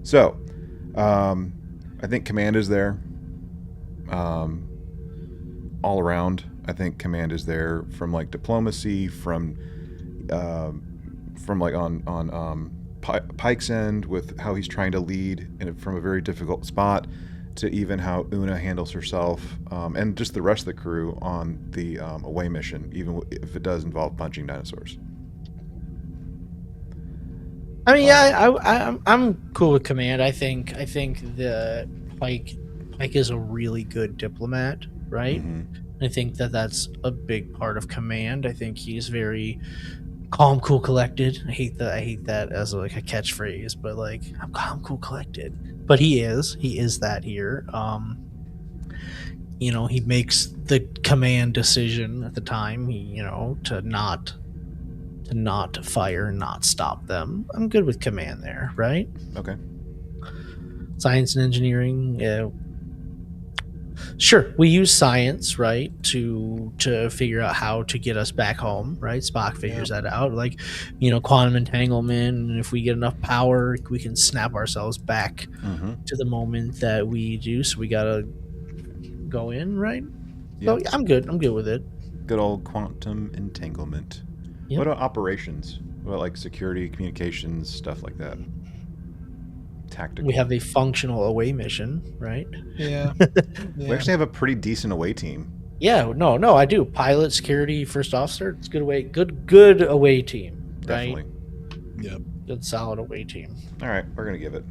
So I think command is there. All around, I think command is there, from like diplomacy, from like on Pike's end with how he's trying to lead from a very difficult spot, to even how Una handles herself, and just the rest of the crew on the away mission, even if it does involve punching dinosaurs. I mean, yeah, I'm cool with command. I think the Pike is a really good diplomat, right? Mm-hmm. I think that's a big part of command. I think he's very calm, cool, collected. I hate that as like a catchphrase, but like, I'm calm, cool, collected. But he is that here. He makes the command decision at the time, to not fire and not stop them. I'm good with command there, right? Okay. Science and engineering, sure, we use science, right, to figure out how to get us back home, right? Spock figures that out, like, quantum entanglement, and if we get enough power, we can snap ourselves back to the moment that we do. So we gotta go in, right? Yep. So I'm good with it. Good old quantum entanglement. Yep. What about operations? What about like security, communications, stuff like that? Tactical. We have a functional away mission, right? Yeah. We actually have a pretty decent away team. Yeah, no, I do. Pilot, security, first officer. It's good away team, right? Definitely. Yep. Good solid away team. All right, we're gonna give it,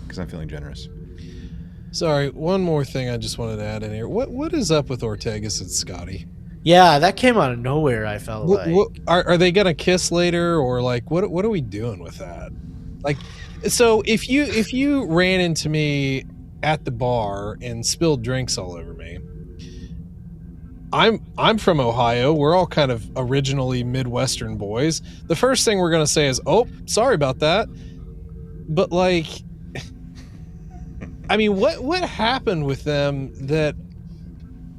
because I'm feeling generous. Sorry, one more thing I just wanted to add in here. What is up with Ortegas and Scotty? Yeah, that came out of nowhere. I felt like. Are they gonna kiss later, or like what are we doing with that? Like, so if you ran into me at the bar and spilled drinks all over me, I'm from Ohio. We're all kind of originally Midwestern boys. The first thing we're gonna say is, "Oh, sorry about that." But like, I mean, what happened with them that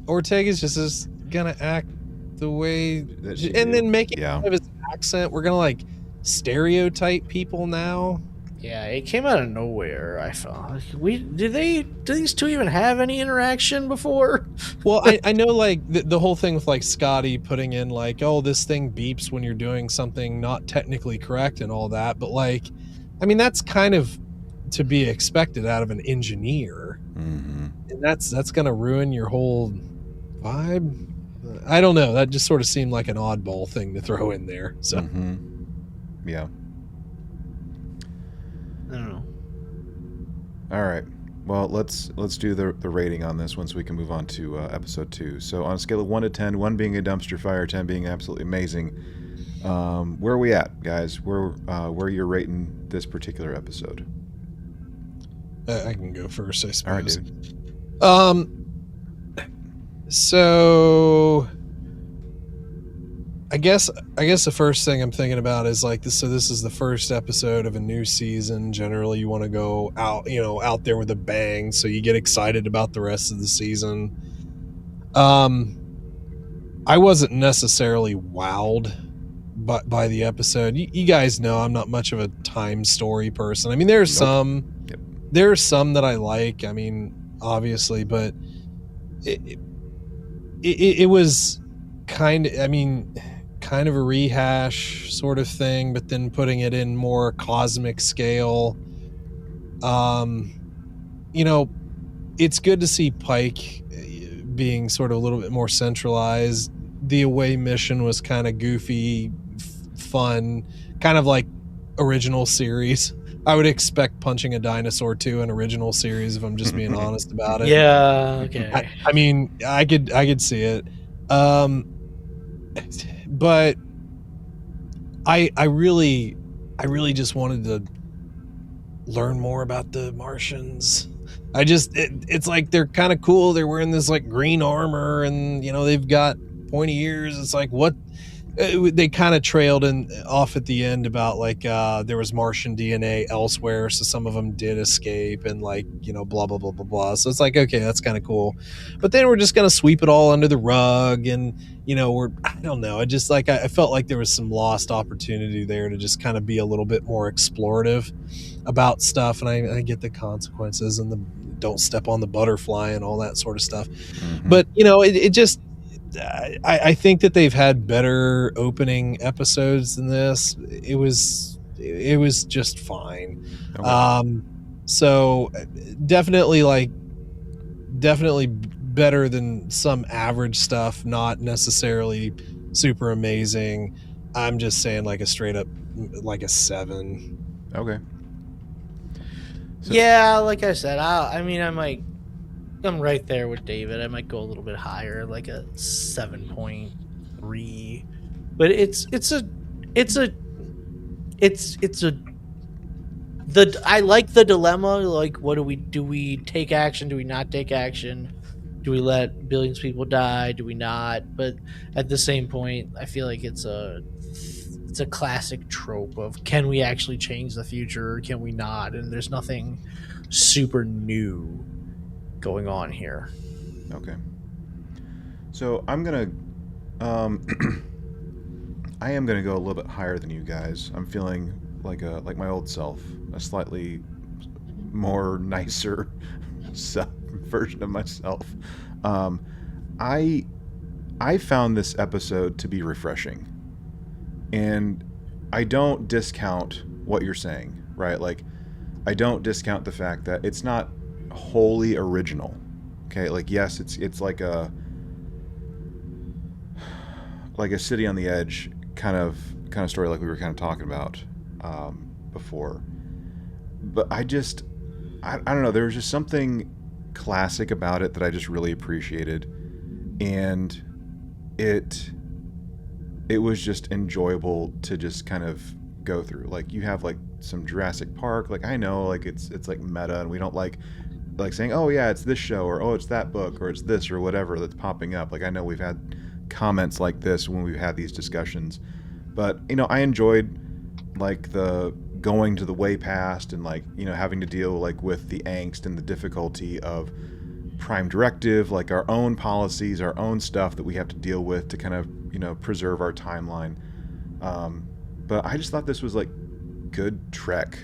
Ortega's just is gonna act the way and then make it out of his accent? We're gonna like stereotype people now. Yeah, it came out of nowhere. I felt do these two even have any interaction before? Well, I know like the whole thing with like Scotty putting in like, oh, this thing beeps when you're doing something not technically correct and all that, but like, I mean, that's kind of to be expected out of an engineer, and that's gonna ruin your whole vibe. I don't know. That just sort of seemed like an oddball thing to throw in there. So, yeah. I don't know. All right. Well, let's do the rating on this one so we can move on to episode 2. So on a scale of 1 to 10, 1 being a dumpster fire, 10 being absolutely amazing, where are we at, guys? Where you're rating this particular episode? I can go first, I suppose. All right, dude. So I guess the first thing I'm thinking about is like this. So this is the first episode of a new season. Generally, you want to go out there with a bang, so you get excited about the rest of the season. I wasn't necessarily wowed by the episode. You guys know I'm not much of a time story person. I mean, there's some that I like. I mean, obviously, but it was kind of a rehash sort of thing, but then putting it in more cosmic scale. It's good to see Pike being sort of a little bit more centralized. The away mission was kind of goofy, fun, kind of like original series. I would expect punching a dinosaur too in original series, if I'm just being honest about it. Yeah, okay. I mean, I could see it. But I really just wanted to learn more about the Martians. It's like they're kind of cool. They're wearing this like green armor, and they've got pointy ears. It's like what they kind of trailed off at the end about like there was Martian DNA elsewhere, so some of them did escape, and like blah blah blah blah blah. So it's like, okay, that's kind of cool, but then we're just gonna sweep it all under the rug, and I don't know. I just like I felt like there was some lost opportunity there to just kind of be a little bit more explorative about stuff, and I get the consequences and the don't step on the butterfly and all that sort of stuff, but it just. I think that they've had better opening episodes than this. It was just fine. Okay. So definitely better than some average stuff, not necessarily super amazing. I'm just saying like a straight up like a 7. Okay. So, yeah, like I said, I'm right there with David. I might go a little bit higher, like a 7.3. But I like the dilemma. Like, what do we do? We take action? Do we not take action? Do we let billions of people die? Do we not? But at the same point, I feel like it's a classic trope of, can we actually change the future or can we not? And there's nothing super new going on here. Okay. So I'm gonna I am gonna go a little bit higher than you guys. I'm feeling like my old self, a slightly more nicer version of myself. I found this episode to be refreshing, and I don't discount what you're saying, right? Like, I don't discount the fact that it's not wholly original. Okay, like, yes, it's like a City on the Edge kind of story, like we were kind of talking about before. But I don't know, there was just something classic about it that I just really appreciated, and it was just enjoyable to just kind of go through. Like, you have like some Jurassic Park, like, I know, like it's like meta, and we don't like saying, oh yeah, it's this show, or oh, it's that book, or it's this or whatever that's popping up. Like, I know we've had comments like this when we've had these discussions, but I enjoyed like the going to the way past, and like having to deal like with the angst and the difficulty of Prime Directive, like our own policies, our own stuff that we have to deal with to kind of preserve our timeline. But I just thought this was like good Trek.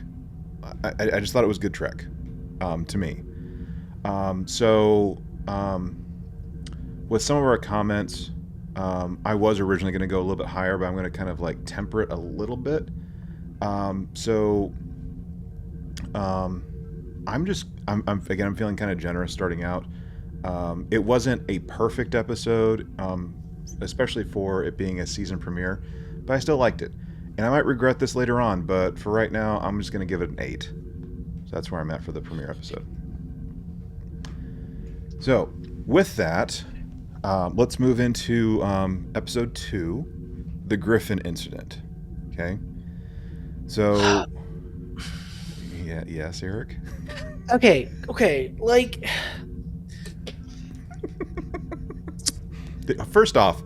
I just thought it was good Trek to me. So with some of our comments, I was originally going to go a little bit higher, but I'm going to kind of like temper it a little bit. I'm feeling kind of generous starting out. It wasn't a perfect episode, especially for it being a season premiere, but I still liked it. And I might regret this later on, but for right now, I'm just going to give it an 8. So that's where I'm at for the premiere episode. So with that, let's move into episode 2, the Griffin incident. Okay. So, yeah, yes, Eric. Okay, like. First off,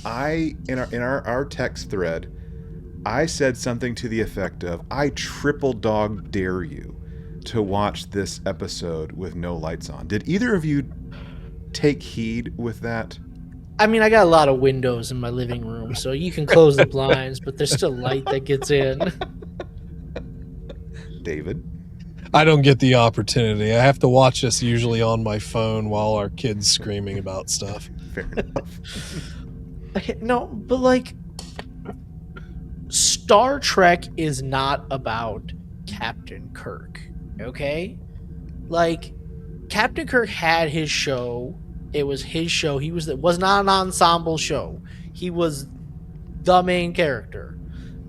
in our text thread, I said something to the effect of, I triple dog dare you to watch this episode with no lights on. Did either of you take heed with that? I mean, I got a lot of windows in my living room, so you can close the blinds, but there's still light that gets in. David? I don't get the opportunity. I have to watch this usually on my phone while our kids screaming about stuff. Fair enough. Okay, no, but like, Star Trek is not about Captain Kirk, okay? Like, Captain Kirk had his show. It was his show. It was not an ensemble show. He was the main character.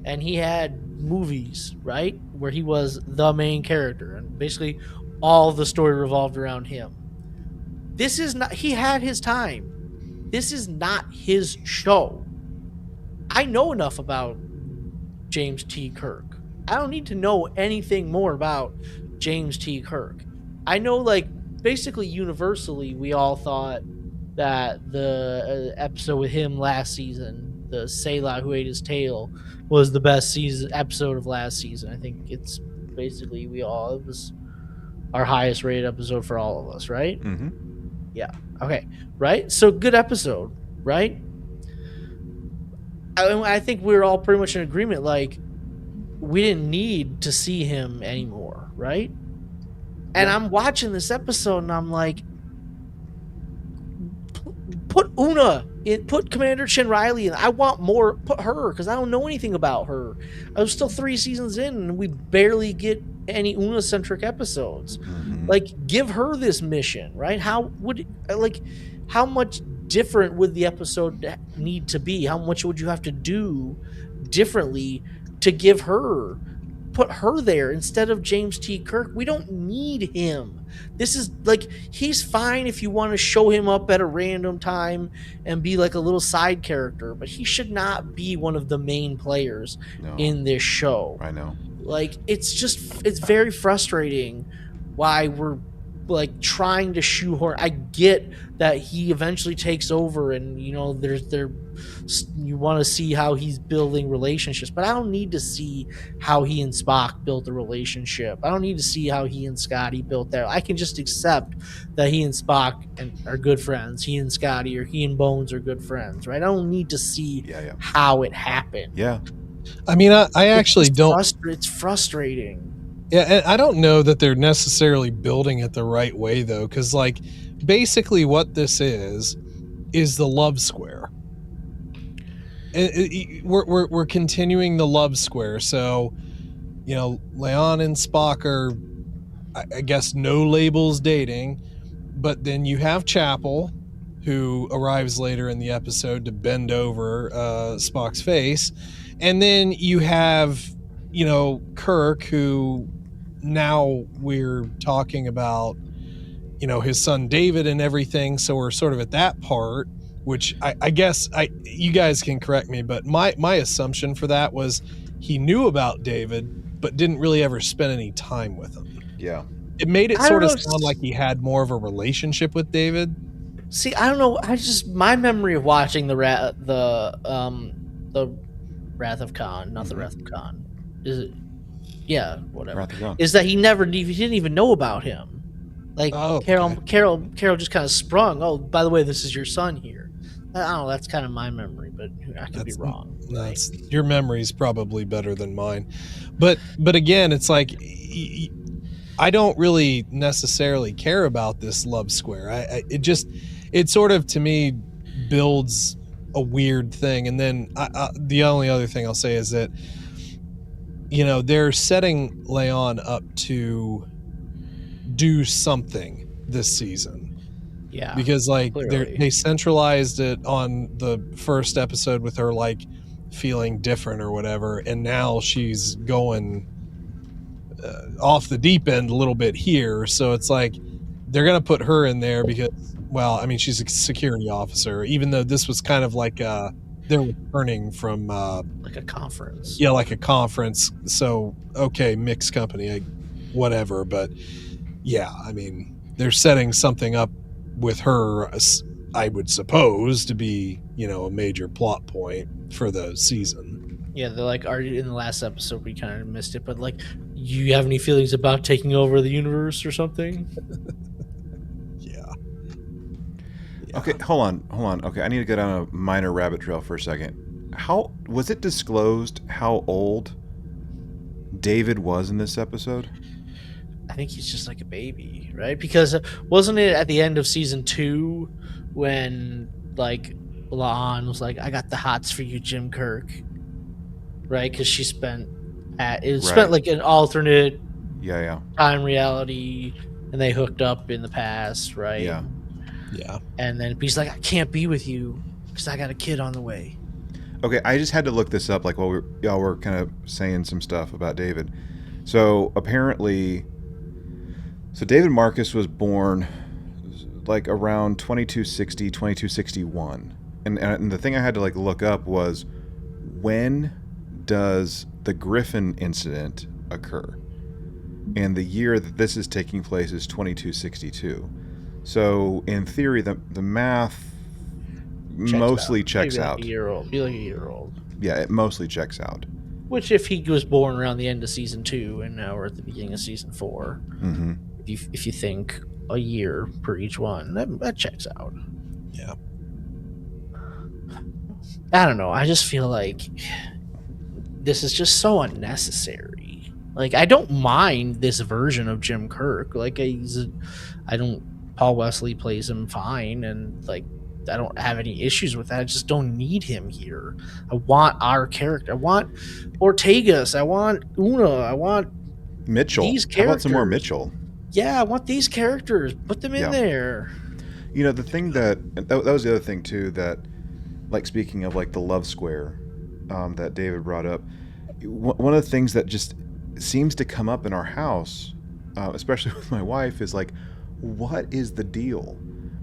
And he had movies, right? Where he was the main character. And basically all the story revolved around him. This is not... He had his time. This is not his show. I know enough about James T. Kirk. I don't need to know anything more about James T. Kirk. I know, like, basically universally, we all thought that the episode with him last season, the Selah who ate his tail, was the best episode of last season. I think it's basically it was our highest rated episode for all of us, right? Mm-hmm. Yeah. Okay. Right. So good episode, right? I think we're all pretty much in agreement. Like, we didn't need to see him anymore, right? And I'm watching this episode and I'm like, put Una in, put Commander Chin Riley in. I want more. Put her, because I don't know anything about her. I was still 3 seasons in and we barely get any Una centric episodes. Mm-hmm. Like, give her this mission, right? How much different would the episode need to be? How much would you have to do differently to give her, put her there instead of James T. Kirk? We don't need him. This is like, he's fine if you want to show him up at a random time and be like a little side character, but he should not be one of the main players in this show. I know. Like, it's very frustrating why we're like trying to shoehorn. I get that he eventually takes over and, you know, you want to see how he's building relationships, but I don't need to see how he and Spock built a relationship. I don't need to see how he and Scotty built that. I can just accept that he and Spock are good friends. He and Scotty, or he and Bones, are good friends, right? I don't need to see how it happened. Yeah. I mean, I actually don't. It's frustrating. Yeah, and I don't know that they're necessarily building it the right way, though, because, like, basically what this is the love square. We're continuing the love square. So, you know, Leon and Spock are, I guess, no labels dating, but then you have Chapel, who arrives later in the episode to bend over Spock's face, and then you have, you know, Kirk, who now we're talking about, you know, his son David and everything. So we're sort of at that part, which I guess you guys can correct me, but my assumption for that was he knew about David, but didn't really ever spend any time with him. Yeah. It made it sort of sound like he had more of a relationship with David. See, I don't know. My memory of watching the Wrath of Khan, not the Wrath of Khan. Is it? Yeah, whatever. Is that he didn't even know about him. Like, Carol just kind of sprung. Oh, by the way, this is your son here. I don't know. That's kind of my memory, but I could be wrong. Your memory's probably better than mine. But again, it's like, I don't really necessarily care about this love square. It sort of, to me, builds a weird thing. And then the only other thing I'll say is that, you know, they're setting Leon up to do something this season. Yeah. Because, like, they centralized it on the first episode with her, like, feeling different or whatever. And now she's going off the deep end a little bit here. So it's like they're going to put her in there because, well, I mean, she's a security officer, even though this was kind of like they're returning from like a conference. Yeah, like a conference. So, okay, mixed company, whatever. But yeah, I mean, they're setting something up with her, I would suppose, to be, you know, a major plot point for the season. Yeah, they're like, in the last episode we kind of missed it, but like, you have any feelings about taking over the universe or something? Yeah. Okay, hold on. Okay, I need to go down a minor rabbit trail for a second. How was it disclosed how old David was in this episode? I think he's just like a baby, right? Because wasn't it at the end of season 2 when, like, La'an was like, I got the hots for you, Jim Kirk, right? Because she spent like an alternate time reality, and they hooked up in the past, right? Yeah. And then he's like, I can't be with you because I got a kid on the way. Okay, I just had to look this up, like, while y'all were kind of saying some stuff about David. So apparently, David Marcus was born like around 2260, 2261. And the thing I had to, like, look up was, when does the Griffin incident occur? and the year that this is taking place is 2262. So in theory, the math mostly checks Maybe out. Like a year old. Be like a year old. Yeah, it mostly checks out. Which, if he was born around the end of season 2, and now we're at the beginning of season 4, Mm-hmm. if you think a year per each one, that checks out. Yeah. I don't know. I just feel like this is just so unnecessary. Like, I don't mind this version of Jim Kirk. Like, Paul Wesley plays him fine, and like, I don't have any issues with that. I just don't need him here. I want our character. I want Ortegas. I want Una. I want Mitchell. these How about some more characters. Mitchell? Yeah, I want these characters. Put them in there. You know, the thing that was the other thing too, that, like, speaking of like the love square that David brought up, one of the things that just seems to come up in our house, especially with my wife, is like, what is the deal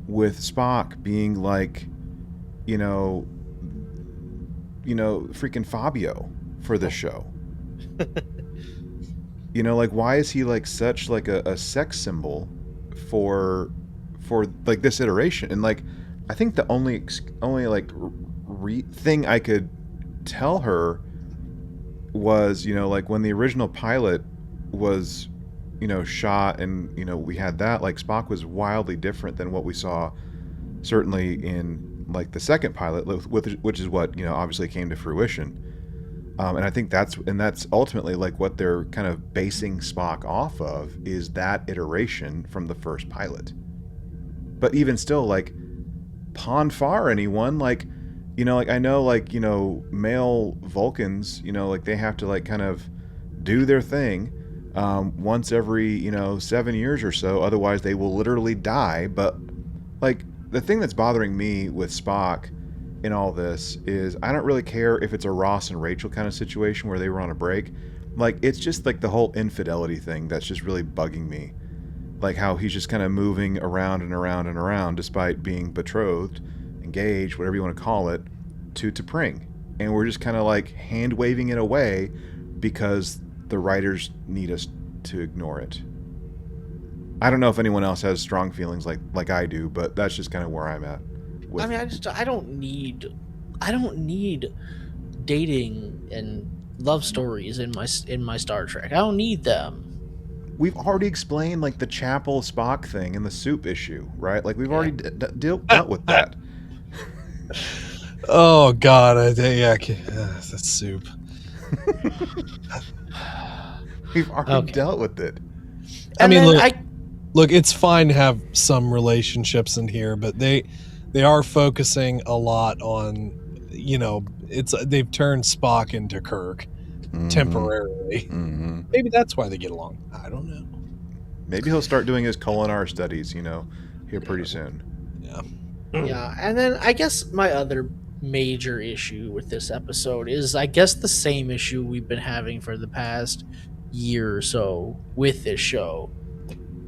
with Spock being like, you know, freaking Fabio for this show? You know, like, why is he like such like a sex symbol for like this iteration? And like, I think the only like thing I could tell her was, you know, like when the original pilot was, you know, shot, and, you know, we had that, like, Spock was wildly different than what we saw certainly in like the second pilot, which is what, you know, obviously came to fruition. And I think that's ultimately like what they're kind of basing Spock off of, is that iteration from the first pilot. But even still, like, Ponfar anyone, like, you know, like, I know, like, you know, male Vulcans, you know, like, they have to like kind of do their thing once every, you know, 7 years or so, otherwise they will literally die. But like, the thing that's bothering me with Spock in all this is, I don't really care if it's a Ross and Rachel kind of situation where they were on a break. Like, it's just like the whole infidelity thing that's just really bugging me. Like how he's just kind of moving around and around and around despite being betrothed, engaged, whatever you want to call it, to T'Pring. And we're just kind of like hand waving it away because the writers need us to ignore it. I don't know if anyone else has strong feelings like I do, but that's just kind of where I'm at. I mean, I don't need dating and love stories in my Star Trek. I don't need them. We've already explained like the Chapel Spock thing and the soup issue, right? Like, we've already dealt with that. Oh God, that's soup. We've already dealt with it. I mean, look, it's fine to have some relationships in here, but they are focusing a lot on, you know, they've turned Spock into Kirk temporarily. Mm-hmm. Maybe that's why they get along. I don't know. Maybe he'll start doing his culinary studies, you know, here pretty soon. Yeah. Yeah, and then I guess my other major issue with this episode is, I guess, the same issue we've been having for the past year or so with this show,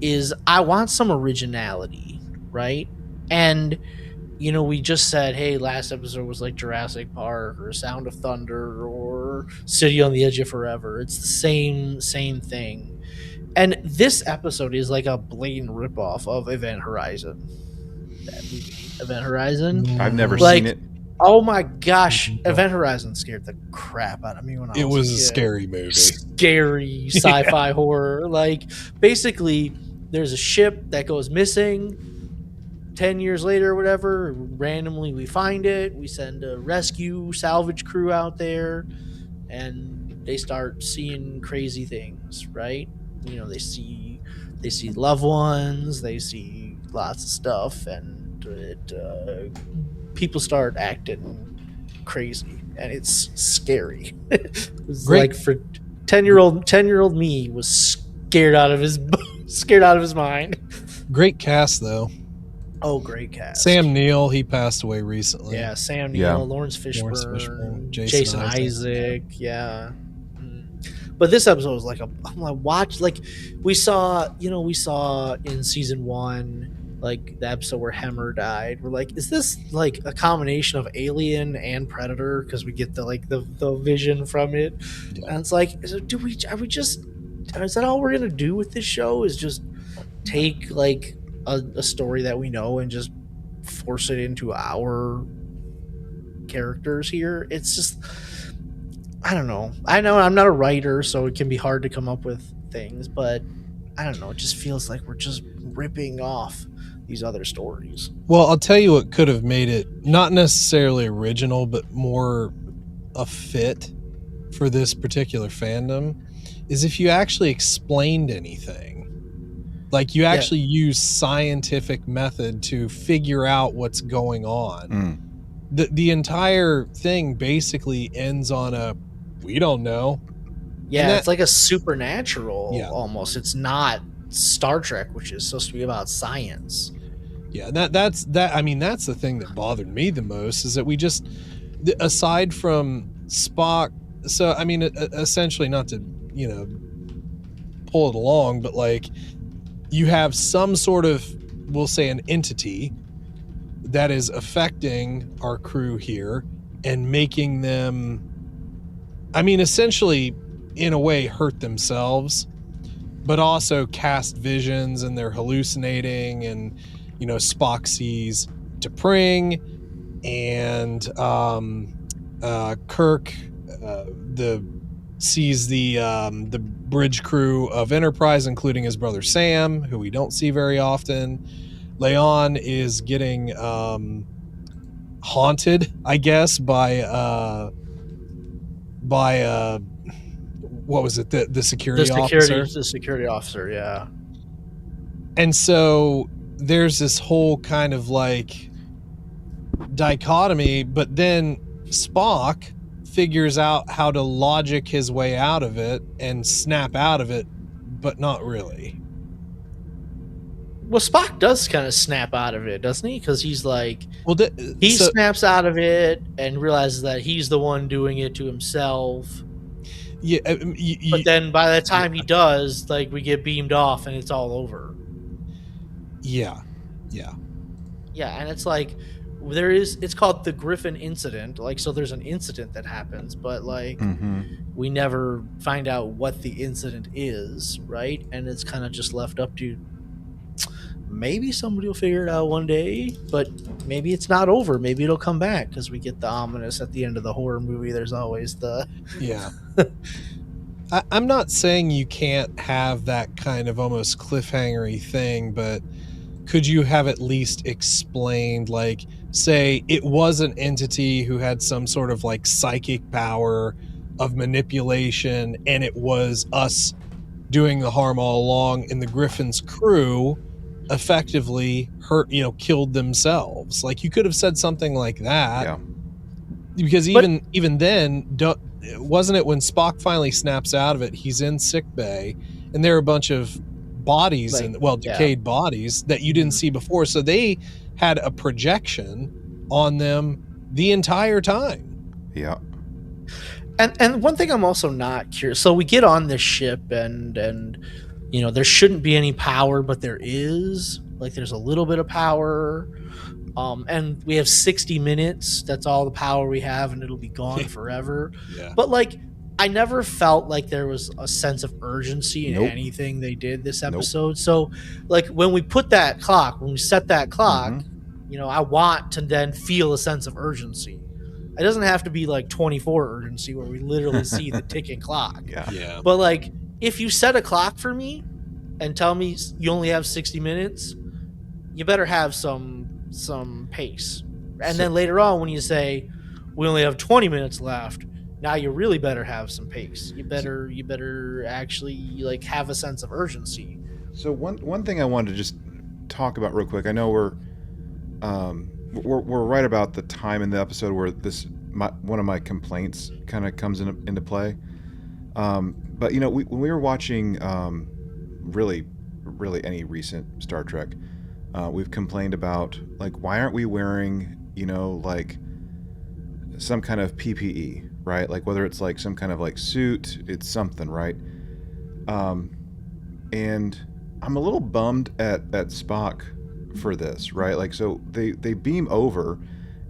is I want some originality, right? And, you know, we just said, hey, last episode was like Jurassic Park or Sound of Thunder or City on the Edge of Forever. It's the same thing. And this episode is like a blatant ripoff of Event Horizon. That movie, Event Horizon. I've never Like, seen it. Oh my gosh, Event Horizon scared the crap out of me when I was It was a a kid. scary movie. Scary sci-fi horror. Like, basically, there's a ship that goes missing. 10 years later or whatever, randomly we find it. We send a rescue salvage crew out there, and they start seeing crazy things, right? You know, they see loved ones, they see lots of stuff, and people start acting crazy, and it's scary. It's Great. like, for 10-year-old me was scared out of his mind. Great cast though. Oh, great cast. Sam Neill, he passed away recently. Yeah, Sam Neill, Yeah. Lawrence Fishburne, Jason Isaac, yeah. But this episode was like we saw in season 1, like the episode where Hemmer died. We're like, is this like a combination of Alien and Predator? Because we get the vision from it, Yeah. and it's like, are we just is that all we're gonna do with this show? Is just take like a story that we know and just force it into our characters here? It's just, I don't know. I know I'm not a writer, so it can be hard to come up with things, but I don't know. It just feels like we're just ripping off these other stories. Well, I'll tell you what could have made it not necessarily original, but more a fit for this particular fandom is if you actually explained anything. Like you actually use scientific method to figure out what's going on. The entire thing basically ends on a we don't know. Yeah, it's like a supernatural almost. It's not Star Trek, which is supposed to be about science. Yeah, that's I mean, that's the thing that bothered me the most is that we just, aside from Spock, so I mean, essentially, not to pull it along, but like you have some sort of, we'll say, an entity that is affecting our crew here and making them, I mean, essentially, in a way, hurt themselves, but also cast visions and they're hallucinating. And Spock sees T'Pring and Kirk sees the bridge crew of Enterprise, including his brother Sam, who we don't see very often. Leon is getting haunted, I guess, by what was it? The security officer. The security officer, yeah. And so there's this whole kind of like dichotomy, but then Spock figures out how to logic his way out of it and snap out of it, but not really. Well, Spock does kind of snap out of it, doesn't he? Because he's like, he so, snaps out of it and realizes that he's the one doing it to himself. Yeah, but then by the time he does, like, we get beamed off and it's all over. Yeah. Yeah, and it's like it's called the Griffin incident. Like, so there's an incident that happens, but like we never find out what the incident is, right? And it's kind of just left up to maybe somebody will figure it out one day, but maybe it's not over. Maybe it'll come back because we get the ominous at the end of the horror movie. There's always the I'm not saying you can't have that kind of almost cliffhangery thing, but could you have at least explained, like, say it was an entity who had some sort of like psychic power of manipulation and it was us doing the harm all along, and the Griffin's crew effectively killed themselves. Like, you could have said something like that. Yeah. Because even then, wasn't it when Spock finally snaps out of it, he's in sick bay and there are a bunch of bodies, decayed bodies that you didn't see before. So they had a projection on them the entire time. Yeah. And one thing I'm also not curious. So we get on this ship and there shouldn't be any power, but there is. Like, there's a little bit of power. And we have 60 minutes. That's all the power we have, and it'll be gone forever. Yeah. But like, I never felt like there was a sense of urgency in anything they did this episode. So like, when we set that clock, I want to then feel a sense of urgency. It doesn't have to be like 24 urgency where we literally see the ticking clock. Yeah. But like, if you set a clock for me and tell me you only have 60 minutes, you better have some pace. And then later on, when you say we only have 20 minutes left, now you really better have some pace. You better actually like have a sense of urgency. So one thing I wanted to just talk about real quick. I know we're right about the time in the episode where one of my complaints kind of comes into play. But when we were watching really any recent Star Trek, we've complained about, like, why aren't we wearing like some kind of PPE, right? Like, whether it's like some kind of like suit, it's something, right? And I'm a little bummed at Spock for this, right? Like, so they beam over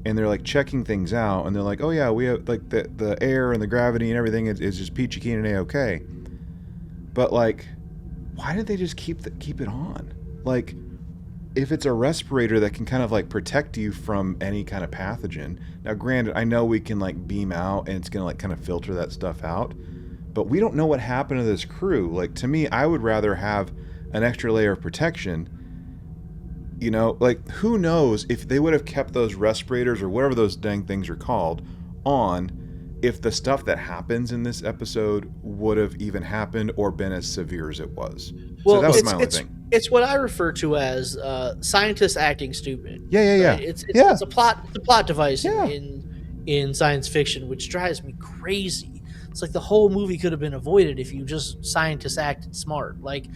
and they're like checking things out, and they're like, oh yeah, we have like the air and the gravity and everything is just peachy keen and A-okay. But like, why did they just keep it on? Like, if it's a respirator that can kind of like protect you from any kind of pathogen. Now, granted, I know we can like beam out and it's gonna like kind of filter that stuff out, but we don't know what happened to this crew. Like, to me, I would rather have an extra layer of protection. You know, like, who knows if they would have kept those respirators or whatever those dang things are called on, if the stuff that happens in this episode would have even happened or been as severe as it was. Well, so that was my only thing. It's what I refer to as scientists acting stupid. Yeah. Right? It's a plot device Yeah. in science fiction, which drives me crazy. It's like the whole movie could have been avoided if you just scientists acted smart. Like,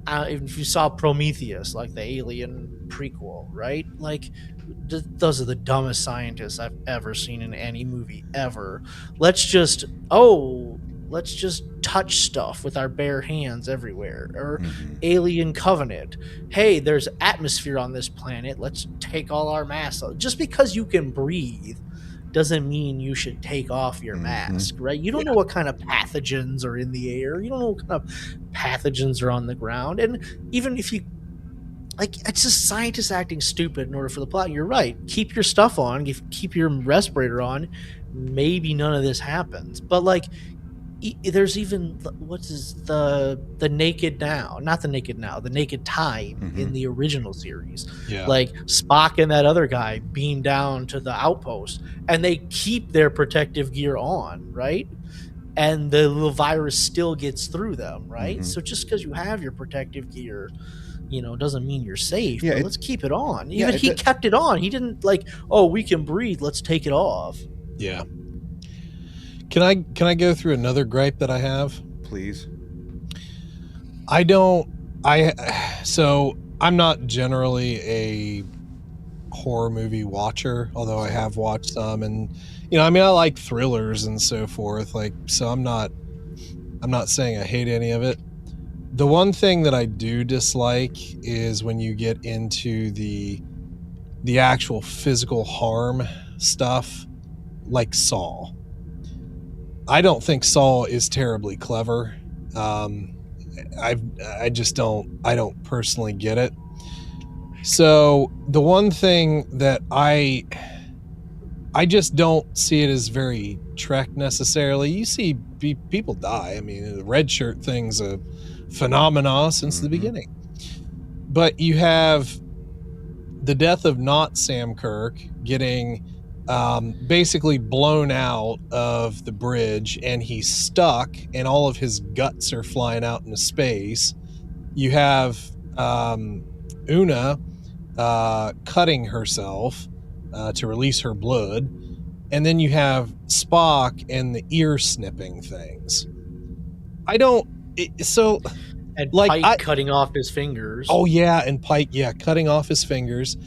if you saw Prometheus, like the Alien prequel, right? Like, those are the dumbest scientists I've ever seen in any movie ever. Let's just touch stuff with our bare hands everywhere. Or Alien Covenant. Hey, there's atmosphere on this planet. Let's take all our masks off. Just because you can breathe doesn't mean you should take off your mask, right? You don't know what kind of pathogens are in the air. You don't know what kind of pathogens are on the ground. And even if you, like, it's just scientists acting stupid in order for the plot. You're right. Keep your stuff on. Keep your respirator on. Maybe none of this happens. But, like, there's even the naked now, not the naked now, the naked time in the original series. Yeah. Like, Spock and that other guy beam down to the outpost and they keep their protective gear on, right? And the little virus still gets through them, right? So just because you have your protective gear, you know, doesn't mean you're safe. Yeah, but let's keep it on. Yeah, Even he kept it on. He didn't like, oh, we can breathe, let's take it off. Yeah. Can I go through another gripe that I have? Please. So I'm not generally a horror movie watcher, although I have watched some, and you know, I mean, I like thrillers and so forth. Like, so I'm not saying I hate any of it. The one thing that I do dislike is when you get into the actual physical harm stuff, like Saw. I don't think Saw is terribly clever. I don't personally get it. So the one thing that I just don't see it as very Trek necessarily. You see people die. I mean, the red shirt thing's a phenomena since the beginning. But you have the death of not Sam Kirk getting basically blown out of the bridge, and he's stuck and all of his guts are flying out into space. You have Una cutting herself to release her blood, and then you have Spock and the ear snipping things. And like, Pike cutting off his fingers. Oh yeah, and Pike, cutting off his fingers.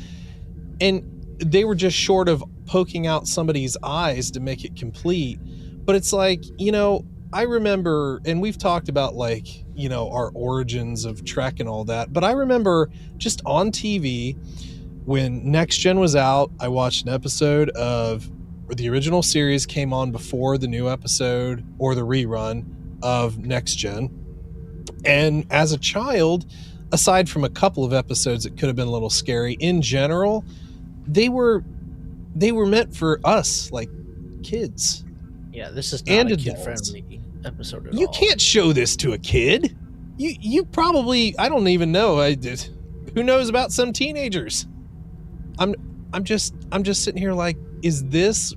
And they were just short of poking out somebody's eyes to make it complete. But it's like, you know, I remember, and we've talked about, like, you know, our origins of Trek and all that, but I remember just on TV when Next Gen was out, I watched an episode of the original series came on before the new episode or the rerun of Next Gen. And as a child, aside from a couple of episodes that could have been a little scary, in general, they were meant for us, like kids. Yeah, this is not and a adults. kid-friendly episode at You all. can't show this to a kid. You probably, I don't even know. Who knows about some teenagers? I'm just sitting here like, is this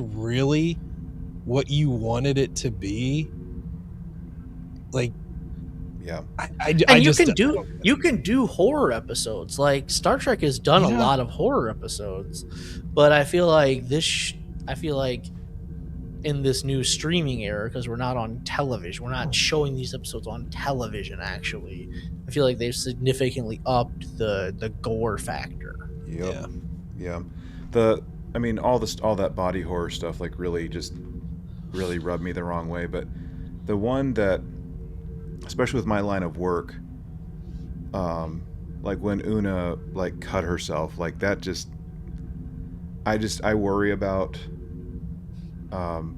really what you wanted it to be? Like, Yeah. You can do horror episodes. Like, Star Trek has done a lot of horror episodes, but I feel like in this new streaming era, because we're not on television, we're not showing these episodes on television. Actually, I feel like they've significantly upped the gore factor. Yep. Yeah. All that body horror stuff like really rubbed me the wrong way. But the one that, especially with my line of work, like when Una like cut herself, like that I worry about,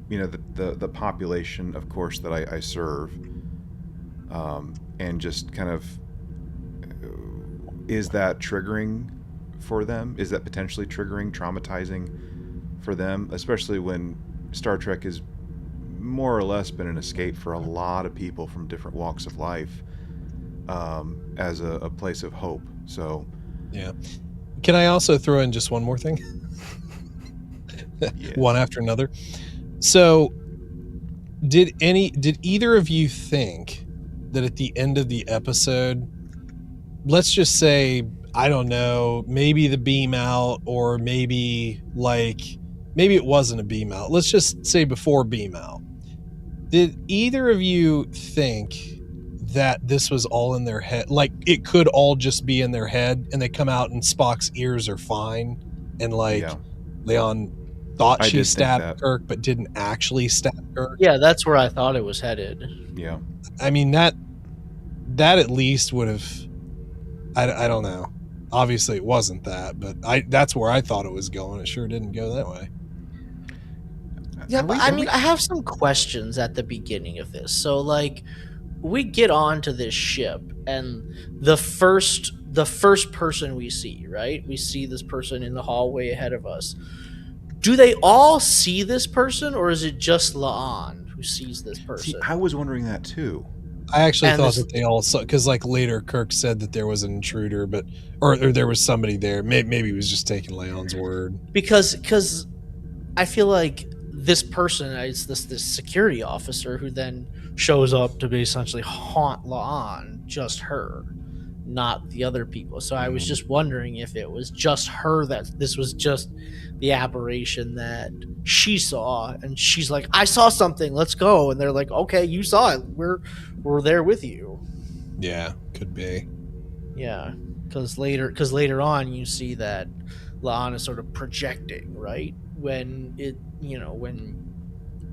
you know, the population, of course, that I serve. and just kind of, is that triggering for them? Is that potentially triggering, traumatizing for them, especially when Star Trek has more or less been an escape for a lot of people from different walks of life, as a place of hope. So, Yeah. Can I also throw in just one more thing? yes. One after another. So, did either of you think that at the end of the episode, let's just say, I don't know, maybe the beam out, or maybe it wasn't a beam out. Let's just say before beam out. Did either of you think that this was all in their head? Like, it could all just be in their head, and they come out and Spock's ears are fine, and Yeah. Leon thought I she did think stabbed that. Kirk, but didn't actually stab Kirk. Yeah, that's where I thought it was headed. Yeah. I mean, that at least would have, I don't know. Obviously it wasn't that, but that's where I thought it was going. It sure didn't go that way. Yeah, but I mean, I have some questions at the beginning of this. So, like, we get onto this ship, and the first person we see, right? We see this person in the hallway ahead of us. Do they all see this person, or is it just La'an who sees this person? See, I was wondering that too. I actually thought that they all saw, because later Kirk said that there was an intruder, but or there was somebody there. Maybe he was just taking Leon's word. Because I feel like this person is this security officer who then shows up to essentially haunt La'an, just her, not the other people. So I was just wondering if it was just her, that this was just the aberration that she saw, and she's like, I saw something, let's go. And they're like, okay, you saw it, we're there with you. Yeah, could be. Yeah, because later on you see that La'an is sort of projecting, right? When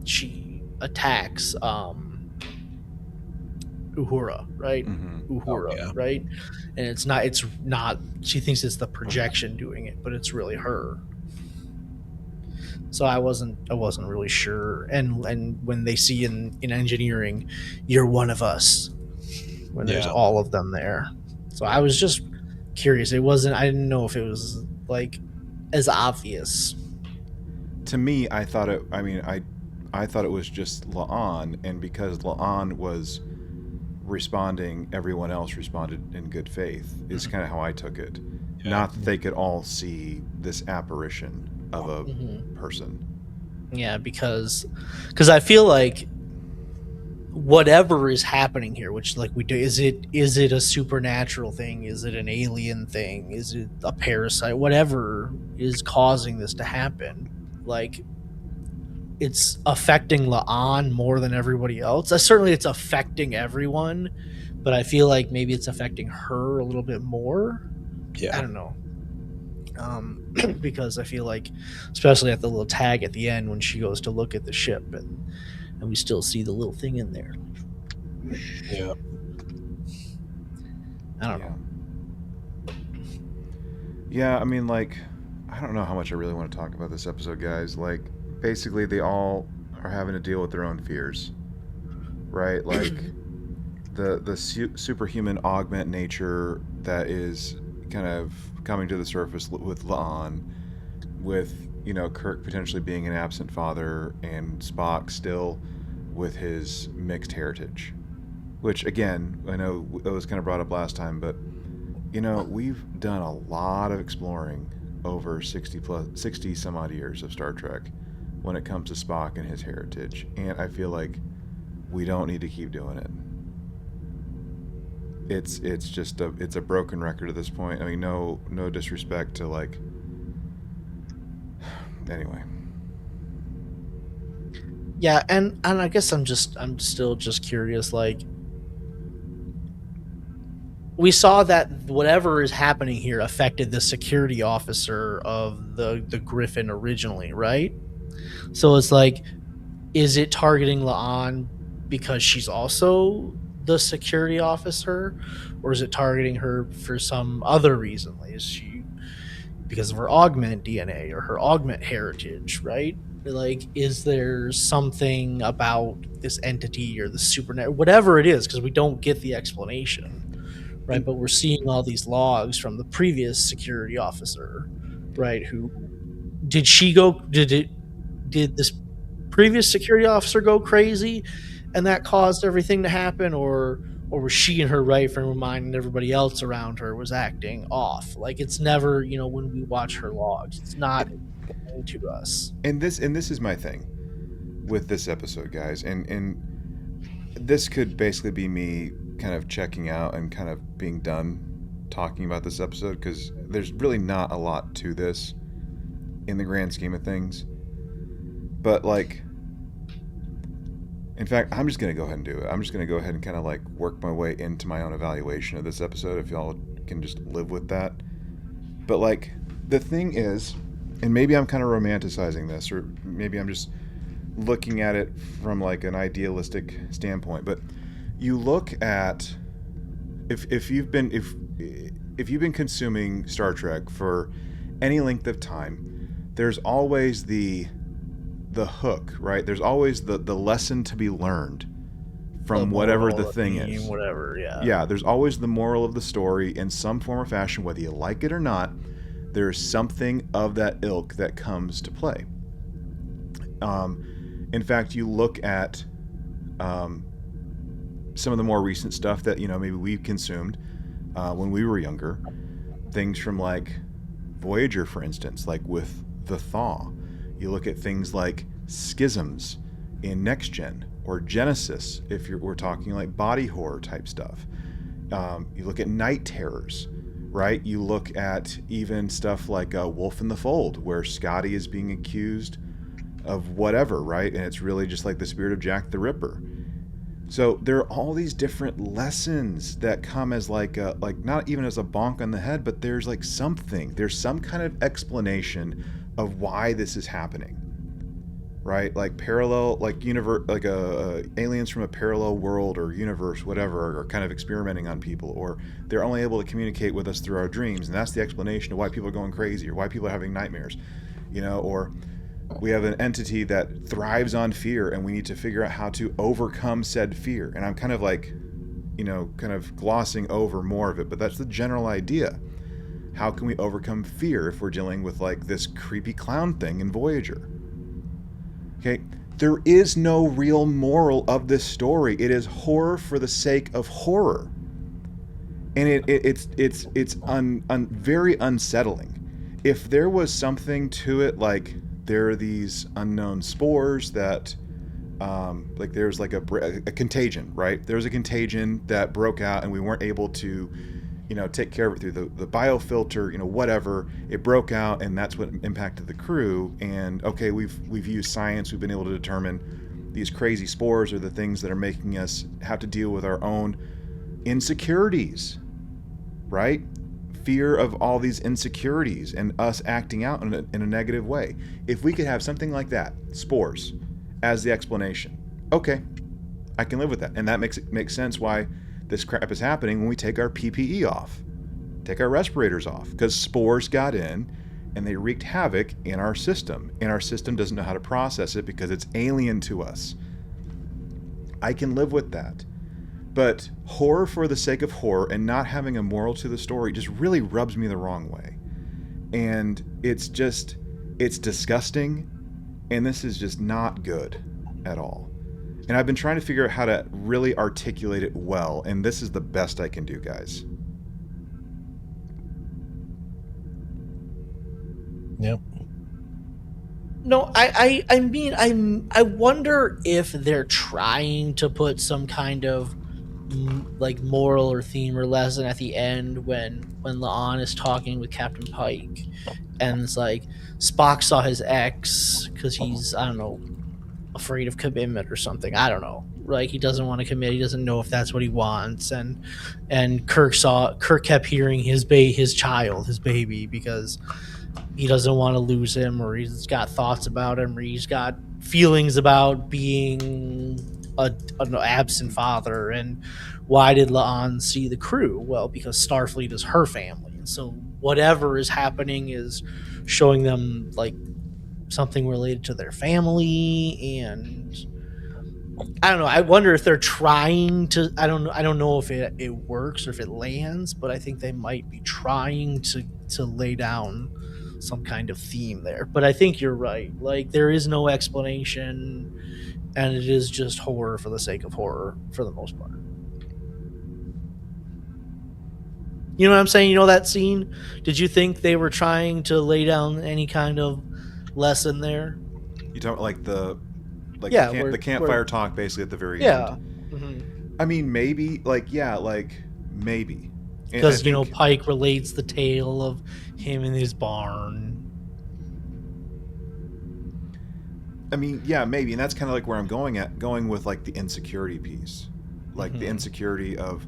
she attacks Uhura, right? Mm-hmm. Uhura, yeah. right? And it's not she thinks it's the projection doing it, but it's really her. So I wasn't really sure. And when they see in engineering, you're one of us, when there's all of them there. So I was just curious. I didn't know if it was like as obvious. To me, I thought it. I mean, I thought it was just La'an, and because La'an was responding, everyone else responded in good faith. Is kind of how I took it. Yeah. Not that they could all see this apparition of a person. Yeah, because I feel like whatever is happening here, which like we do, is it a supernatural thing? Is it an alien thing? Is it a parasite? Whatever is causing this to happen, like, it's affecting La'an more than everybody else. Certainly it's affecting everyone, but I feel like maybe it's affecting her a little bit more. Yeah, I don't know. Because I feel like, especially at the little tag at the end when she goes to look at the ship, and we still see the little thing in there. Yeah. I don't know. Yeah, I mean, like, I don't know how much I really want to talk about this episode, guys. Like, basically, they all are having to deal with their own fears, right? Like, the superhuman augment nature that is kind of coming to the surface with La'an, with, Kirk potentially being an absent father, and Spock still with his mixed heritage. Which, again, I know that was kind of brought up last time, but, we've done a lot of exploring over 60 some odd years of Star Trek when it comes to Spock and his heritage, and I feel like we don't need to keep doing it. It's just it's a broken record at this point. I mean, no disrespect to, like, anyway. Yeah, and I guess I'm still just curious, like, we saw that whatever is happening here affected the security officer of the Griffin originally, right? So it's like, is it targeting La'an because she's also the security officer, or is it targeting her for some other reason? Like, is she because of her augment DNA or her augment heritage, right? Like, is there something about this entity or the supernatural, whatever it is, because we don't get the explanation, right? But we're seeing all these logs from the previous security officer, right? Who did she go? Did this previous security officer go crazy, and that caused everything to happen, or was she in her right frame of mind and everybody else around her was acting off? Like, it's never, when we watch her logs, it's not explained to us. And this is my thing with this episode, guys, and this could basically be me kind of checking out and kind of being done talking about this episode, because there's really not a lot to this in the grand scheme of things. But like, in fact, I'm just going to go ahead and do it. I'm just going to go ahead and kind of like work my way into my own evaluation of this episode, if y'all can just live with that. But like, the thing is, and maybe I'm kind of romanticizing this, or maybe I'm just looking at it from like an idealistic standpoint, but you look at if you've been consuming Star Trek for any length of time, there's always the hook, right? There's always the lesson to be learned from whatever the thing is. Whatever, yeah. Yeah, there's always the moral of the story in some form or fashion, whether you like it or not. There's something of that ilk that comes to play. In fact, you look at some of the more recent stuff that maybe we've consumed when we were younger. Things from like Voyager, for instance, like with the Thaw. You look at things like schisms in Next Gen or Genesis, if we're talking like body horror type stuff. You look at night terrors, right? You look at even stuff like Wolf in the Fold, where Scotty is being accused of whatever, right? And it's really just like the spirit of Jack the Ripper. So there are all these different lessons that come as like not even as a bonk on the head, but there's like something. There's some kind of explanation of why this is happening, right? Like parallel, like aliens from a parallel world or universe, whatever, are kind of experimenting on people, or they're only able to communicate with us through our dreams, and that's the explanation of why people are going crazy or why people are having nightmares, or we have an entity that thrives on fear, and we need to figure out how to overcome said fear. And I'm kind of like, kind of glossing over more of it, but that's the general idea. How can we overcome fear if we're dealing with like this creepy clown thing in Voyager? Okay, there is no real moral of this story. It is horror for the sake of horror, and it's very unsettling. If there was something to it, like there are these unknown spores that, like there's like a contagion, right? There's a contagion that broke out, and we weren't able to take care of it through the biofilter, whatever. It broke out, and that's what impacted the crew. And okay, we've used science. We've been able to determine these crazy spores are the things that are making us have to deal with our own insecurities, right? Fear of all these insecurities and us acting out in a negative way. If we could have something like that, spores, as the explanation, okay, I can live with that. And that makes sense why this crap is happening when we take our PPE off, take our respirators off, because spores got in and they wreaked havoc in our system, and our system doesn't know how to process it because it's alien to us. I can live with that. But horror for the sake of horror and not having a moral to the story just really rubs me the wrong way. And it's disgusting, and this is just not good at all. And I've been trying to figure out how to really articulate it well, and this is the best I can do, guys. Yep. No, I mean, I wonder if they're trying to put some kind of like moral or theme or lesson at the end when La'an is talking with Captain Pike, and it's like Spock saw his ex because he's, I don't know, afraid of commitment or something. I don't know. Like, he doesn't want to commit. He doesn't know if that's what he wants. And Kirk kept hearing his child, his baby, because he doesn't want to lose him, or he's got thoughts about him, or he's got feelings about being an absent father. And why did La'an see the crew? Well, because Starfleet is her family, and so whatever is happening is showing them like something related to their family. And I don't know, I wonder if they're trying to, I don't know if it works or if it lands, but I think they might be trying to lay down some kind of theme there. But I think you're right, like there is no explanation, and it is just horror for the sake of horror for the most part. You know what I'm saying? You know that scene? Did you think they were trying to lay down any kind of lesson there? You talk like the Yeah, the campfire talk basically at the very Yeah. end. Mm-hmm. I mean, maybe maybe Because Pike relates the tale of him in his barn. I mean, yeah, maybe, and that's kind of like where I'm going with like the insecurity piece, like the insecurity of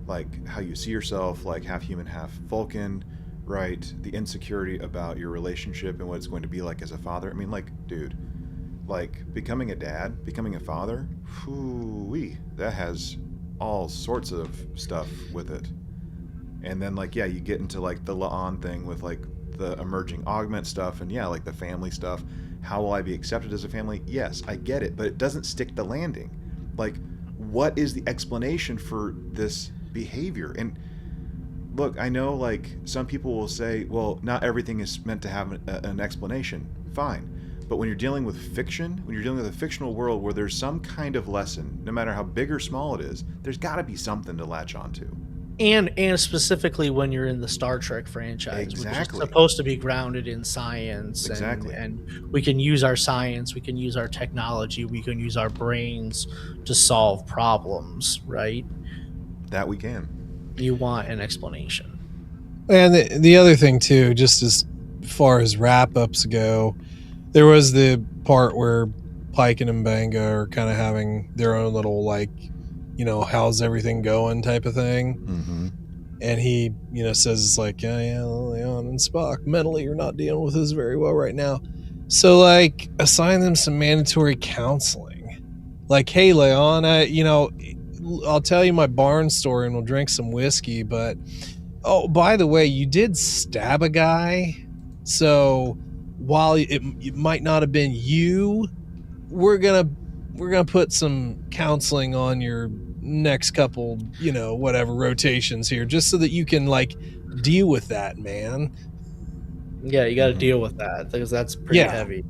like how you see yourself, like half human, half Vulcan, right? The insecurity about your relationship and what it's going to be like as a father. I mean, like, dude, like becoming a dad, becoming a father, whoo-wee, that has all sorts of stuff with it. And then like, yeah, you get into like the La'an thing with like the emerging augment stuff, and yeah, like the family stuff. How will I be accepted as a family? Yes, I get it, but it doesn't stick the landing. Like, what is the explanation for this behavior? And look, I know like some people will say, well, not everything is meant to have an explanation. Fine. But when you're dealing with fiction, when you're dealing with a fictional world where there's some kind of lesson, no matter how big or small it is, there's got to be something to latch onto. And specifically when you're in the Star Trek franchise, Exactly. which is supposed to be grounded in science. Exactly. And we can use our science, we can use our technology, we can use our brains to solve problems, right? That we can. You want an explanation. And the other thing too, just as far as wrap-ups go, there was the part where Pike and M'Benga are kind of having their own little like, you know, how's everything going type of thing. Mm-hmm. And he, you know, says it's like, yeah, Leon and Spock, mentally you're not dealing with this very well right now. So like assign them some mandatory counseling. Like, hey, Leon, I'll tell you my barn story and we'll drink some whiskey, but oh, by the way, you did stab a guy. So while it might not have been you, we're gonna put some counseling on your next couple, you know, whatever rotations here, just so that you can like deal with that, man. Yeah, you got to deal with that because that's pretty heavy.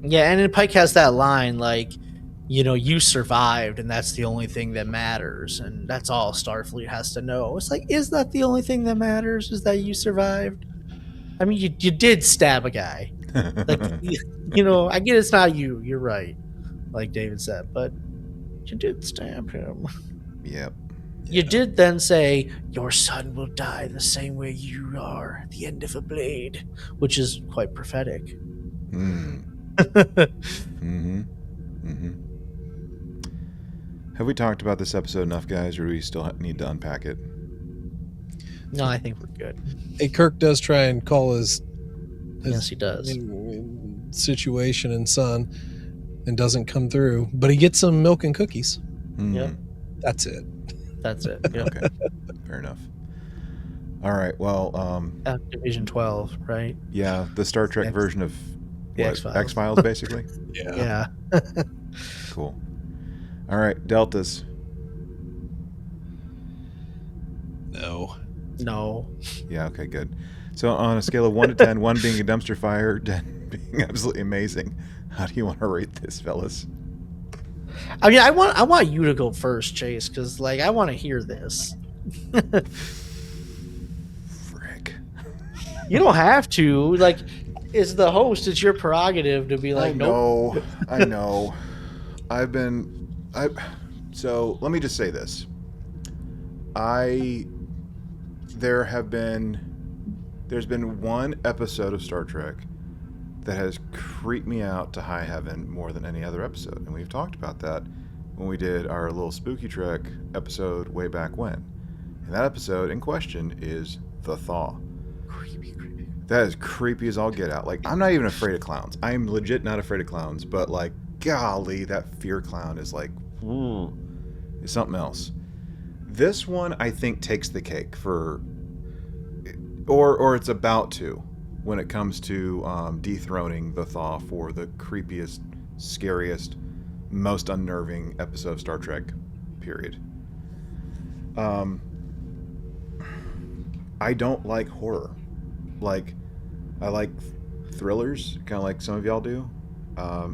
Yeah, and then Pike has that line like, you know, you survived and that's the only thing that matters, and that's all Starfleet has to know. It's like, is that the only thing that matters? Is that you survived? I mean, you did stab a guy. Like, you know, I get it's not you. You're right, like David said, but you did stab him. Yep. You did then say, your son will die the same way you are at the end of a blade, which is quite prophetic. Have we talked about this episode enough, guys, or do we still need to unpack it? No, I think we're good. Hey, Kirk does try and call his yes, he does. Situation and son, and doesn't come through, but he gets some milk and cookies. Yep. That's it. Yep. Okay. Fair enough. All right. Well, Division 12, right? Yeah, the Star Trek version of X-Files, basically. Yeah. Cool. All right, deltas. No. Yeah. Okay. Good. So on a scale of 1 to 10, 1 being a dumpster fire, 10 being absolutely amazing, how do you want to rate this, fellas? I mean, I want you to go first, Chase, because like I want to hear this. Frick. You don't have to. Like, as the host, it's your prerogative to be like, nope. I know. So let me just say this. There's been one episode of Star Trek that has creeped me out to high heaven more than any other episode. And we've talked about that when we did our little Spooky Trek episode way back when. And that episode in question is The Thaw. Creepy. That is creepy as all get out. Like, I'm not even afraid of clowns. I am legit not afraid of clowns, but like, golly, that fear clown is like, it's something else. This one I think takes the cake for, or it's about to, when it comes to dethroning the Thaw for the creepiest, scariest, most unnerving episode of Star Trek, period. I don't like horror. Like, I like thrillers, kind of like some of y'all do.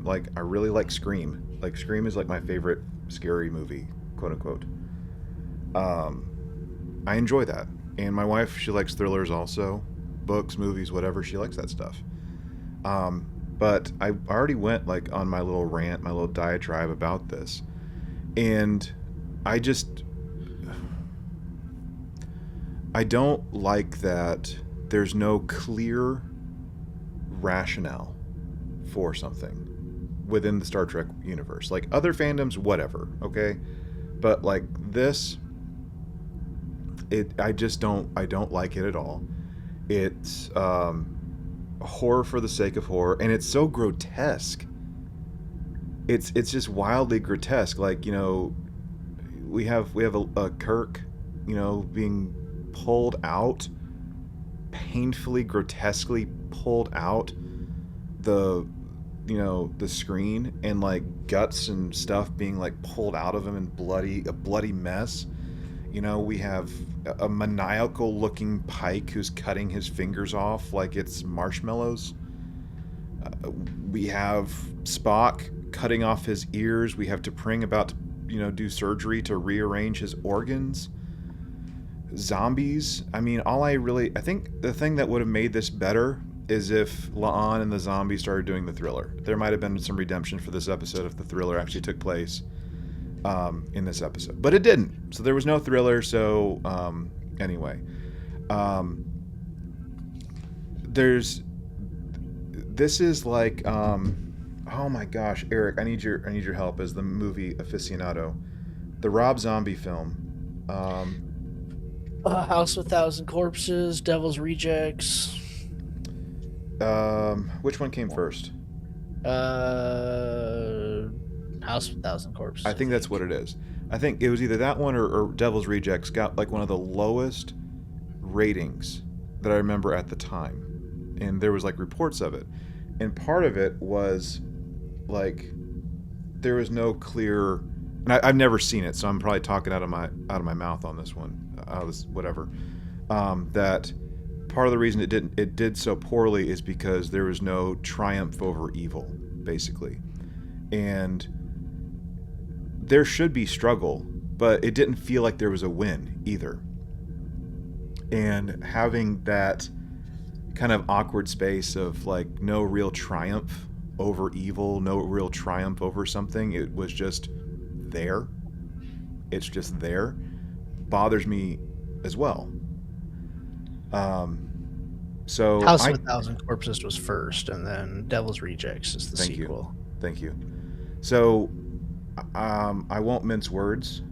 Like, I really like Scream. Like, Scream is like my favorite scary movie, quote unquote. I enjoy that. And my wife, she likes thrillers also. Books, movies, whatever. She likes that stuff. But I already went like on my little rant, my little diatribe about this. And I don't like that there's no clear rationale for something within the Star Trek universe. Like other fandoms, whatever, okay? But like this, I don't like it at all. It's horror for the sake of horror, and it's so grotesque. It's just wildly grotesque. Like, you know, we have a Kirk, you know, being pulled out, painfully, grotesquely pulled out the screen, and like guts and stuff being like pulled out of him and a bloody mess. You know, we have a maniacal looking Pike who's cutting his fingers off like it's marshmallows. We have Spock cutting off his ears. We have T'Pring about to, you know, do surgery to rearrange his organs. Zombies. I mean, I think the thing that would have made this better is if La'an and the zombies started doing the thriller. There might have been some redemption for this episode if the thriller actually took place in this episode. But it didn't. So there was no thriller. So anyway. This is like oh my gosh, Eric, I need your help as the movie aficionado. The Rob Zombie film. House of 1,000 Corpses, Devil's Rejects. Which one came first? House of 1,000 Corpses. I think that's what it is. I think it was either that one or Devil's Rejects got like one of the lowest ratings that I remember at the time. And there was like reports of it. And part of it was like there was no clear, and I've never seen it, so I'm probably talking out of my mouth on this one. Whatever. That part of the reason it did so poorly is because there was no triumph over evil, basically. And there should be struggle, but it didn't feel like there was a win either. And having that kind of awkward space of like no real triumph over evil, no real triumph over something, it was just there. It's just there. Bothers me as well. So House of 1,000 Corpses was first, and then Devil's Rejects is the sequel. Thank you. So I won't mince words.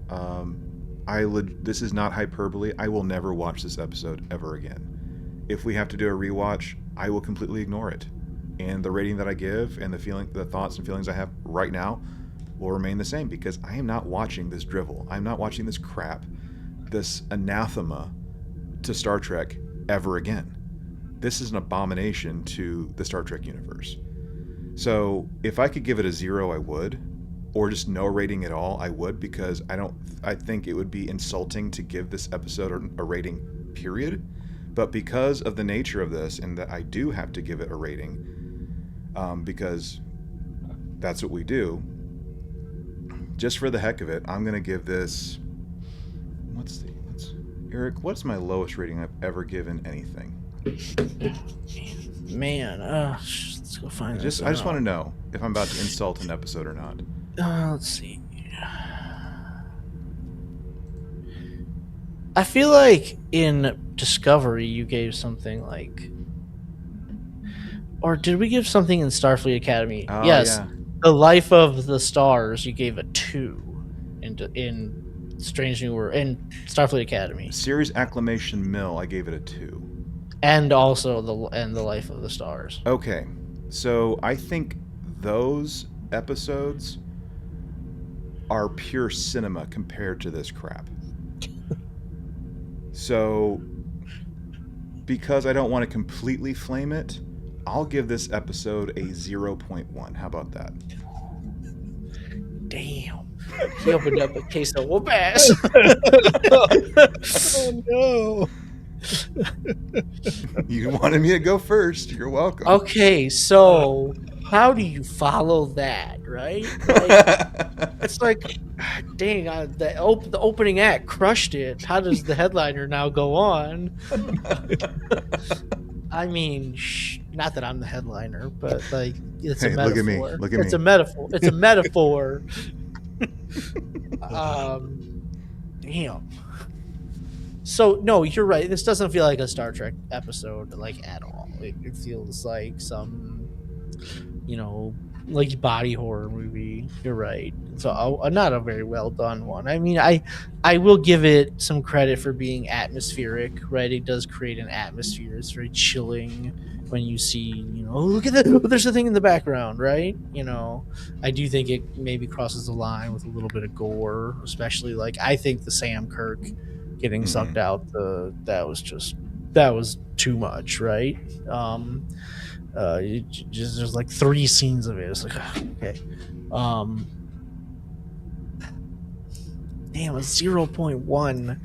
This is not hyperbole. I will never watch this episode ever again. If we have to do a rewatch, I will completely ignore it. And the rating that I give and the thoughts and feelings I have right now will remain the same, because I am not watching this drivel. I'm not watching this crap, this anathema to Star Trek ever again. This is an abomination to the Star Trek universe. So if I could give it a 0, I would, or just no rating at all, I would, because I think it would be insulting to give this episode a rating, period. But because of the nature of this, and that I do have to give it a rating, because that's what we do, just for the heck of it, I'm going to give this, Eric, what's my lowest rating I've ever given anything? Man, let's go find this. I just want to know if I'm about to insult an episode or not. Let's see. I feel like in Discovery you gave something like, or did we give something in Starfleet Academy? Oh, yes, yeah. The Life of the Stars you gave a 2 in Strange New World in Starfleet Academy. Series Acclamation Mill, I gave it a 2. And also the Life of the Stars. Okay, so I think those episodes are pure cinema compared to this crap. So, because I don't want to completely flame it, I'll give this episode a 0.1. How about that? Damn. He opened up a case of whoop ass. Oh no. You wanted me to go first. You're welcome. Okay, so how do you follow that, right? Like, it's like, dang, the opening act crushed it. How does the headliner now go on? I mean, not that I'm the headliner, but like, it's a metaphor. Look at me. Look at me. It's a metaphor. It's a metaphor. Damn. So no, you're right. This doesn't feel like a Star Trek episode, like at all. It feels like some, like body horror movie. You're right. So not a very well done one. I mean, I will give it some credit for being atmospheric, right? It does create an atmosphere. It's very chilling when you see, look at that. There's a thing in the background, right? I do think it maybe crosses the line with a little bit of gore, especially like I think the Sam Kirk getting sucked out, that was too much, right? There's like 3 scenes of it. It's like, okay. Damn, a 0.1.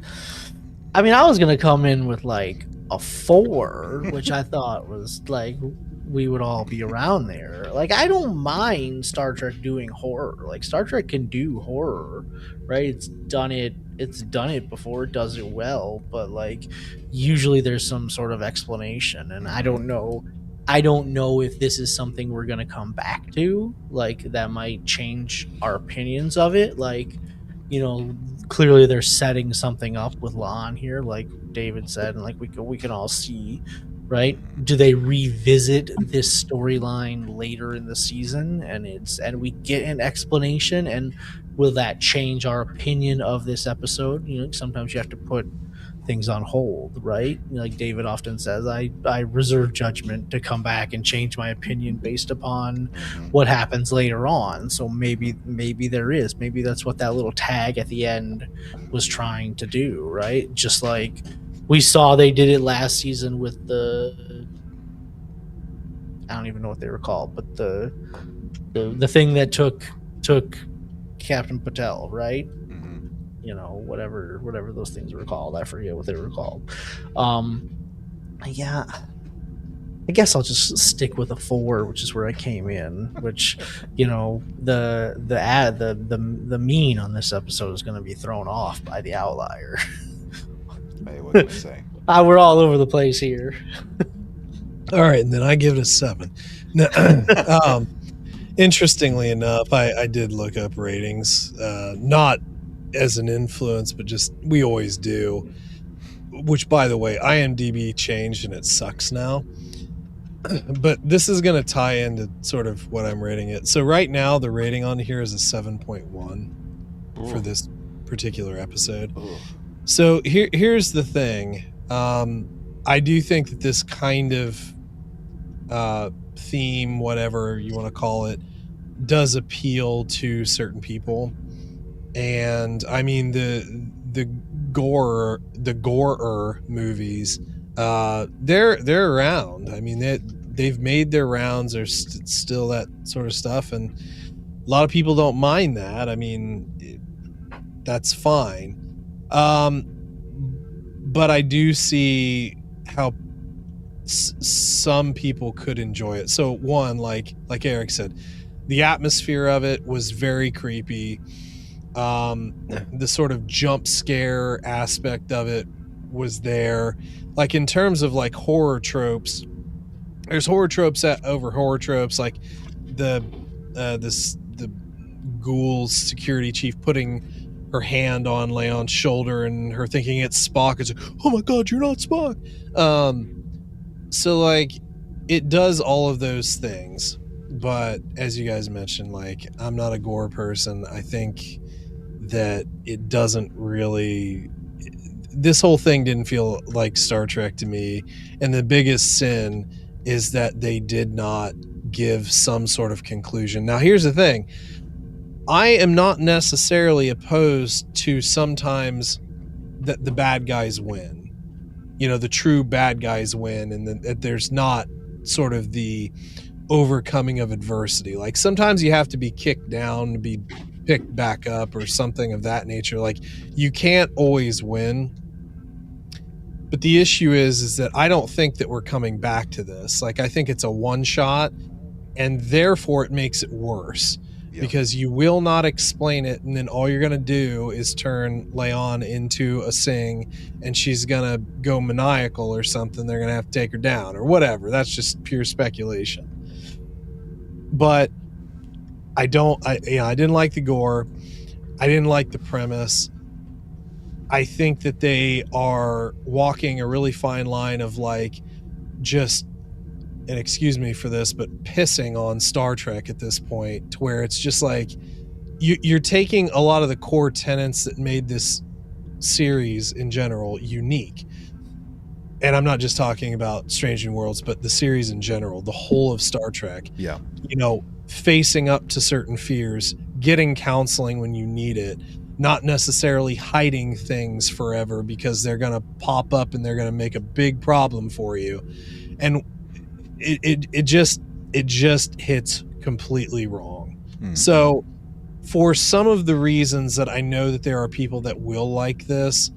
I mean, I was gonna come in with like a 4, which I thought was like we would all be around there. Like, I don't mind Star Trek doing horror. Like, Star Trek can do horror, right? It's done it before, it does it well, but like usually there's some sort of explanation, and I don't know if this is something we're gonna come back to, like that might change our opinions of it. Like, clearly they're setting something up with Lon here, like David said, and like we can all see, right? Do they revisit this storyline later in the season, and we get an explanation, and will that change our opinion of this episode? Sometimes you have to put things on hold, right? Like David often says, I reserve judgment to come back and change my opinion based upon what happens later on. So maybe that's what that little tag at the end was trying to do, right? Just like we saw they did it last season with I don't even know what they were called, but the thing that took Captain Patel, right? Whatever those things were called. I forget what they were called. Yeah, I guess I'll just stick with a 4, which is where I came in. Which, the mean on this episode is going to be thrown off by the outlier. Hey, what can I say? We're all over the place here. All right, and then I give it a 7. Interestingly enough, I did look up ratings, not as an influence, but just we always do. Which, by the way, IMDb changed and it sucks now. But this is going to tie into sort of what I'm rating it. So right now, the rating on here is a 7.1 for this particular episode. So here's the thing. I do think that this kind of theme, whatever you want to call it, does appeal to certain people. And I mean the gore movies, they're around. I mean they've made their rounds. There's still that sort of stuff, and a lot of people don't mind that. I mean, that's fine. But I do see how some people could enjoy it. So one, like Eric said, the atmosphere of it was very creepy. The sort of jump scare aspect of it was there. Like in terms of like horror tropes, there's horror tropes over horror tropes, like the ghoul's security chief putting her hand on Leon's shoulder and her thinking it's Spock. It's like, oh my god, you're not Spock. So like it does all of those things, but as you guys mentioned, like I'm not a gore person. I think that it doesn't really, this whole thing didn't feel like Star Trek to me. And the biggest sin is that they did not give some sort of conclusion. Now here's the thing, I am not necessarily opposed to sometimes that the bad guys win. You know, the true bad guys win, and that there's not sort of the overcoming of adversity. Like sometimes you have to be kicked down to be picked back up or something of that nature. Like you can't always win. But the issue is that I don't think that we're coming back to this. Like I think it's a one shot, and therefore it makes it worse. Because you will not explain it, and then all you're going to do is turn Leon into a Sing, and she's going to go maniacal or something. They're going to have to take her down or whatever. That's just pure speculation. But I didn't like the gore. I didn't like the premise. I think that they are walking a really fine line of like just, and excuse me for this, but pissing on Star Trek at this point, to where it's just like you're taking a lot of the core tenets that made this series in general unique. And I'm not just talking about Strange New Worlds, but the series in general, the whole of Star Trek. Yeah. You know, facing up to certain fears, getting counseling when you need it, not necessarily hiding things forever because they're going to pop up and they're going to make a big problem for you. And it just hits completely wrong. So for some of the reasons that I know that there are people that will like this,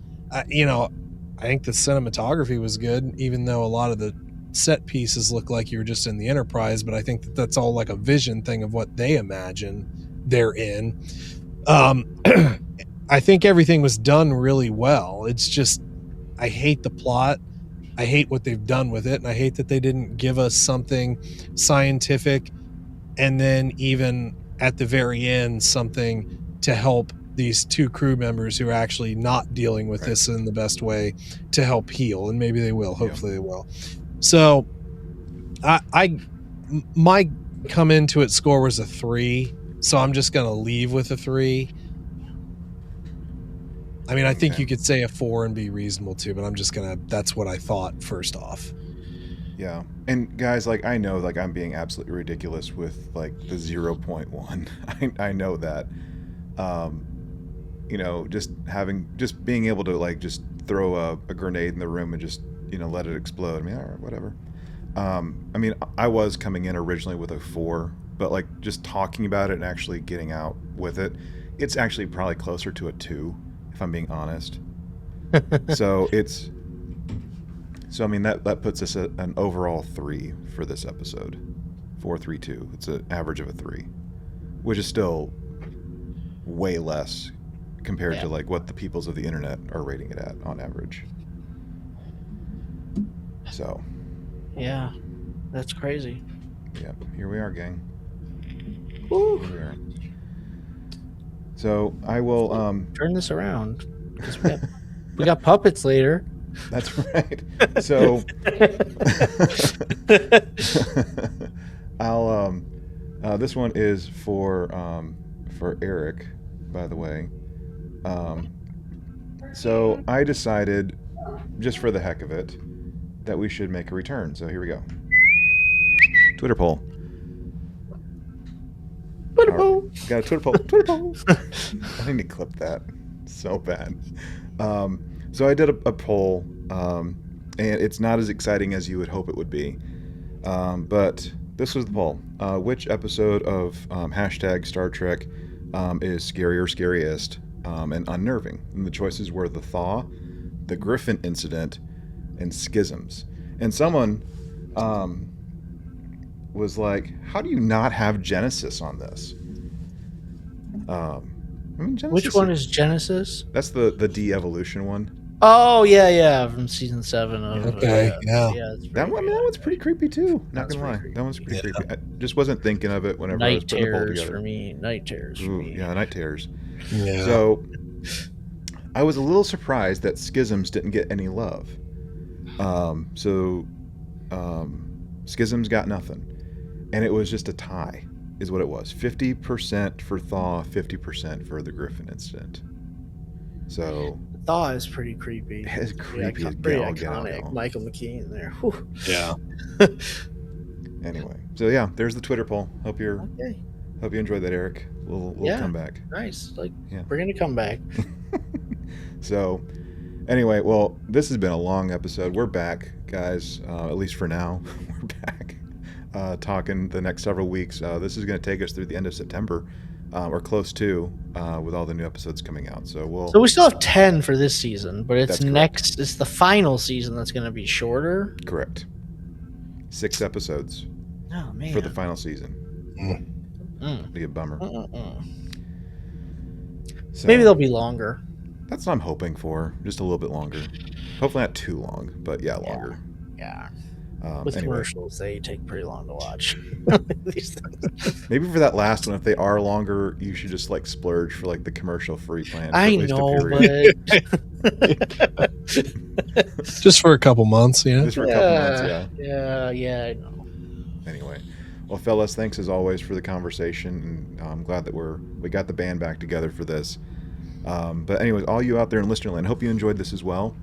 you know, I think the cinematography was good, even though a lot of the set pieces look like you were just in the Enterprise, but I think that that's all like a vision thing of what they imagine they're in. I think everything was done really well. It's just, I hate the plot. I hate what they've done with it, and I hate that they didn't give us something scientific, and then even at the very end, something to help these two crew members who are actually not dealing with this in the best way to help heal, and maybe they will. Hopefully they will. So my come into it score was a 3, so I'm just going to leave with a 3. I mean, I think you could say a 4 and be reasonable too, but I'm just going to, that's what I thought first off. Yeah. And guys, like, I know, like, I'm being absolutely ridiculous with like the 0.1. I know that, you know, just being able to like, just throw a grenade in the room and just, you know, let it explode. I mean, all right, whatever. I mean, I was coming in originally with a 4, but like just talking about it and actually getting out with it, it's actually probably closer to a 2. If I'm being honest. So I mean that puts us at an overall 3 for this episode. 4.32. It's an average of a 3, which is still way less compared to like what the peoples of the internet are rating it at on average. So yeah, that's crazy. Yeah, here we are, gang. Woo. Here we are. So I will turn this around because we got puppets later. That's right. So I'll this one is for Eric, by the way. So I decided, just for the heck of it, that we should make a return. So here we go. Twitter poll. Twitter poll. Got a Twitter poll. Twitter poll. I need to clip that so bad. So I did a poll, and it's not as exciting as you would hope it would be. But this was the poll. Which episode of hashtag Star Trek is scarier, scariest, and unnerving? And the choices were the Thaw, the Griffin incident, and Schisms. And someone was like, how do you not have Genesis on this? I mean, Genesis, which one is Genesis? That's the de-evolution one. Oh yeah, from season 7 of okay, yeah. That one's pretty creepy too. Not That's gonna lie, creepy. that one's pretty creepy. I just wasn't thinking of it whenever I was Night putting the poll terrors together. for me. Night terrors for me. Yeah, night terrors. Yeah. So I was a little surprised that Schisms didn't get any love. Schisms got nothing, and it was just a tie, is what it was. 50% for Thaw, 50% for the Griffin incident. So Thaw is pretty creepy. it's creepy as pretty gal, iconic. gal. Michael McKean there. Whew. Yeah. Anyway, so yeah, there's the Twitter poll. Hope you enjoyed that, Eric. We'll come back. Nice. Like Yeah. we're gonna come back. So, Anyway, well, this has been a long episode. We're back, guys, at least for now. We're back talking the next several weeks. This is going to take us through the end of September, or close to, with all the new episodes coming out. So we still have 10 for this season, but it's That's correct. next. It's the final season that's going to be shorter. Correct. 6 episodes Oh man, for the final season. Be a bummer. So, Maybe they'll be longer. that's what I'm hoping for. Just a little bit longer. Hopefully not too long, but yeah, longer. Yeah. With Anyway, commercials, they take pretty long to watch. These things. maybe for that last one, if they are longer, you should just like splurge for like the commercial-free plan. For I at least know, a period. but Just for a couple months, yeah. Just for a couple months, yeah. yeah, I know. Anyway, well, fellas, thanks as always for the conversation, and I'm glad that we got the band back together for this. But anyways, all you out there in listener land, hope you enjoyed this as well.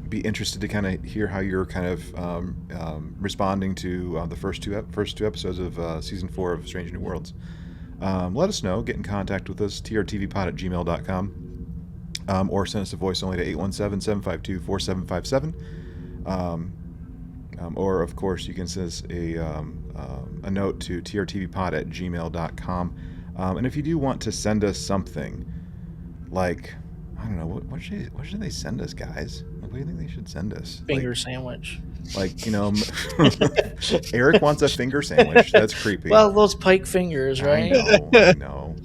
Be interested to kind of hear how you're kind of responding to the first two episodes of season 4 of Strange New Worlds. Let us know. Get in contact with us, trtvpod@gmail.com, or send us a voice only to 817-752-4757. Or, of course, you can send us a note to trtvpod@gmail.com. And if you do want to send us something, like, I don't know, what should they send us, guys? Like, what do you think they should send us? Finger sandwich. Like, Eric wants a finger sandwich. That's creepy. Well, those pike fingers, right? I know.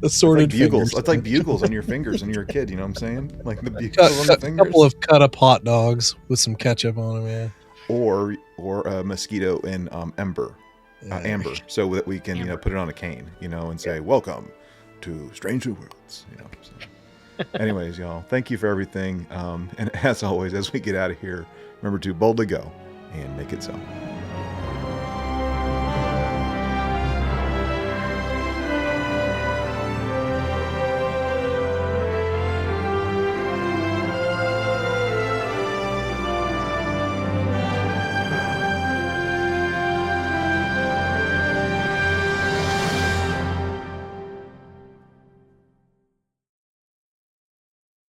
Assorted It's like bugles. fingers. It's like bugles on your fingers when you're a kid. You know what I'm saying? Like the bugles on the A fingers. couple of cut up hot dogs with some ketchup on them, yeah. Or a mosquito in amber, so that we can put it on a cane, and say welcome to Strange New Worlds. So. Anyways, y'all, thank you for everything. And as always, as we get out of here, remember to boldly go and make it so.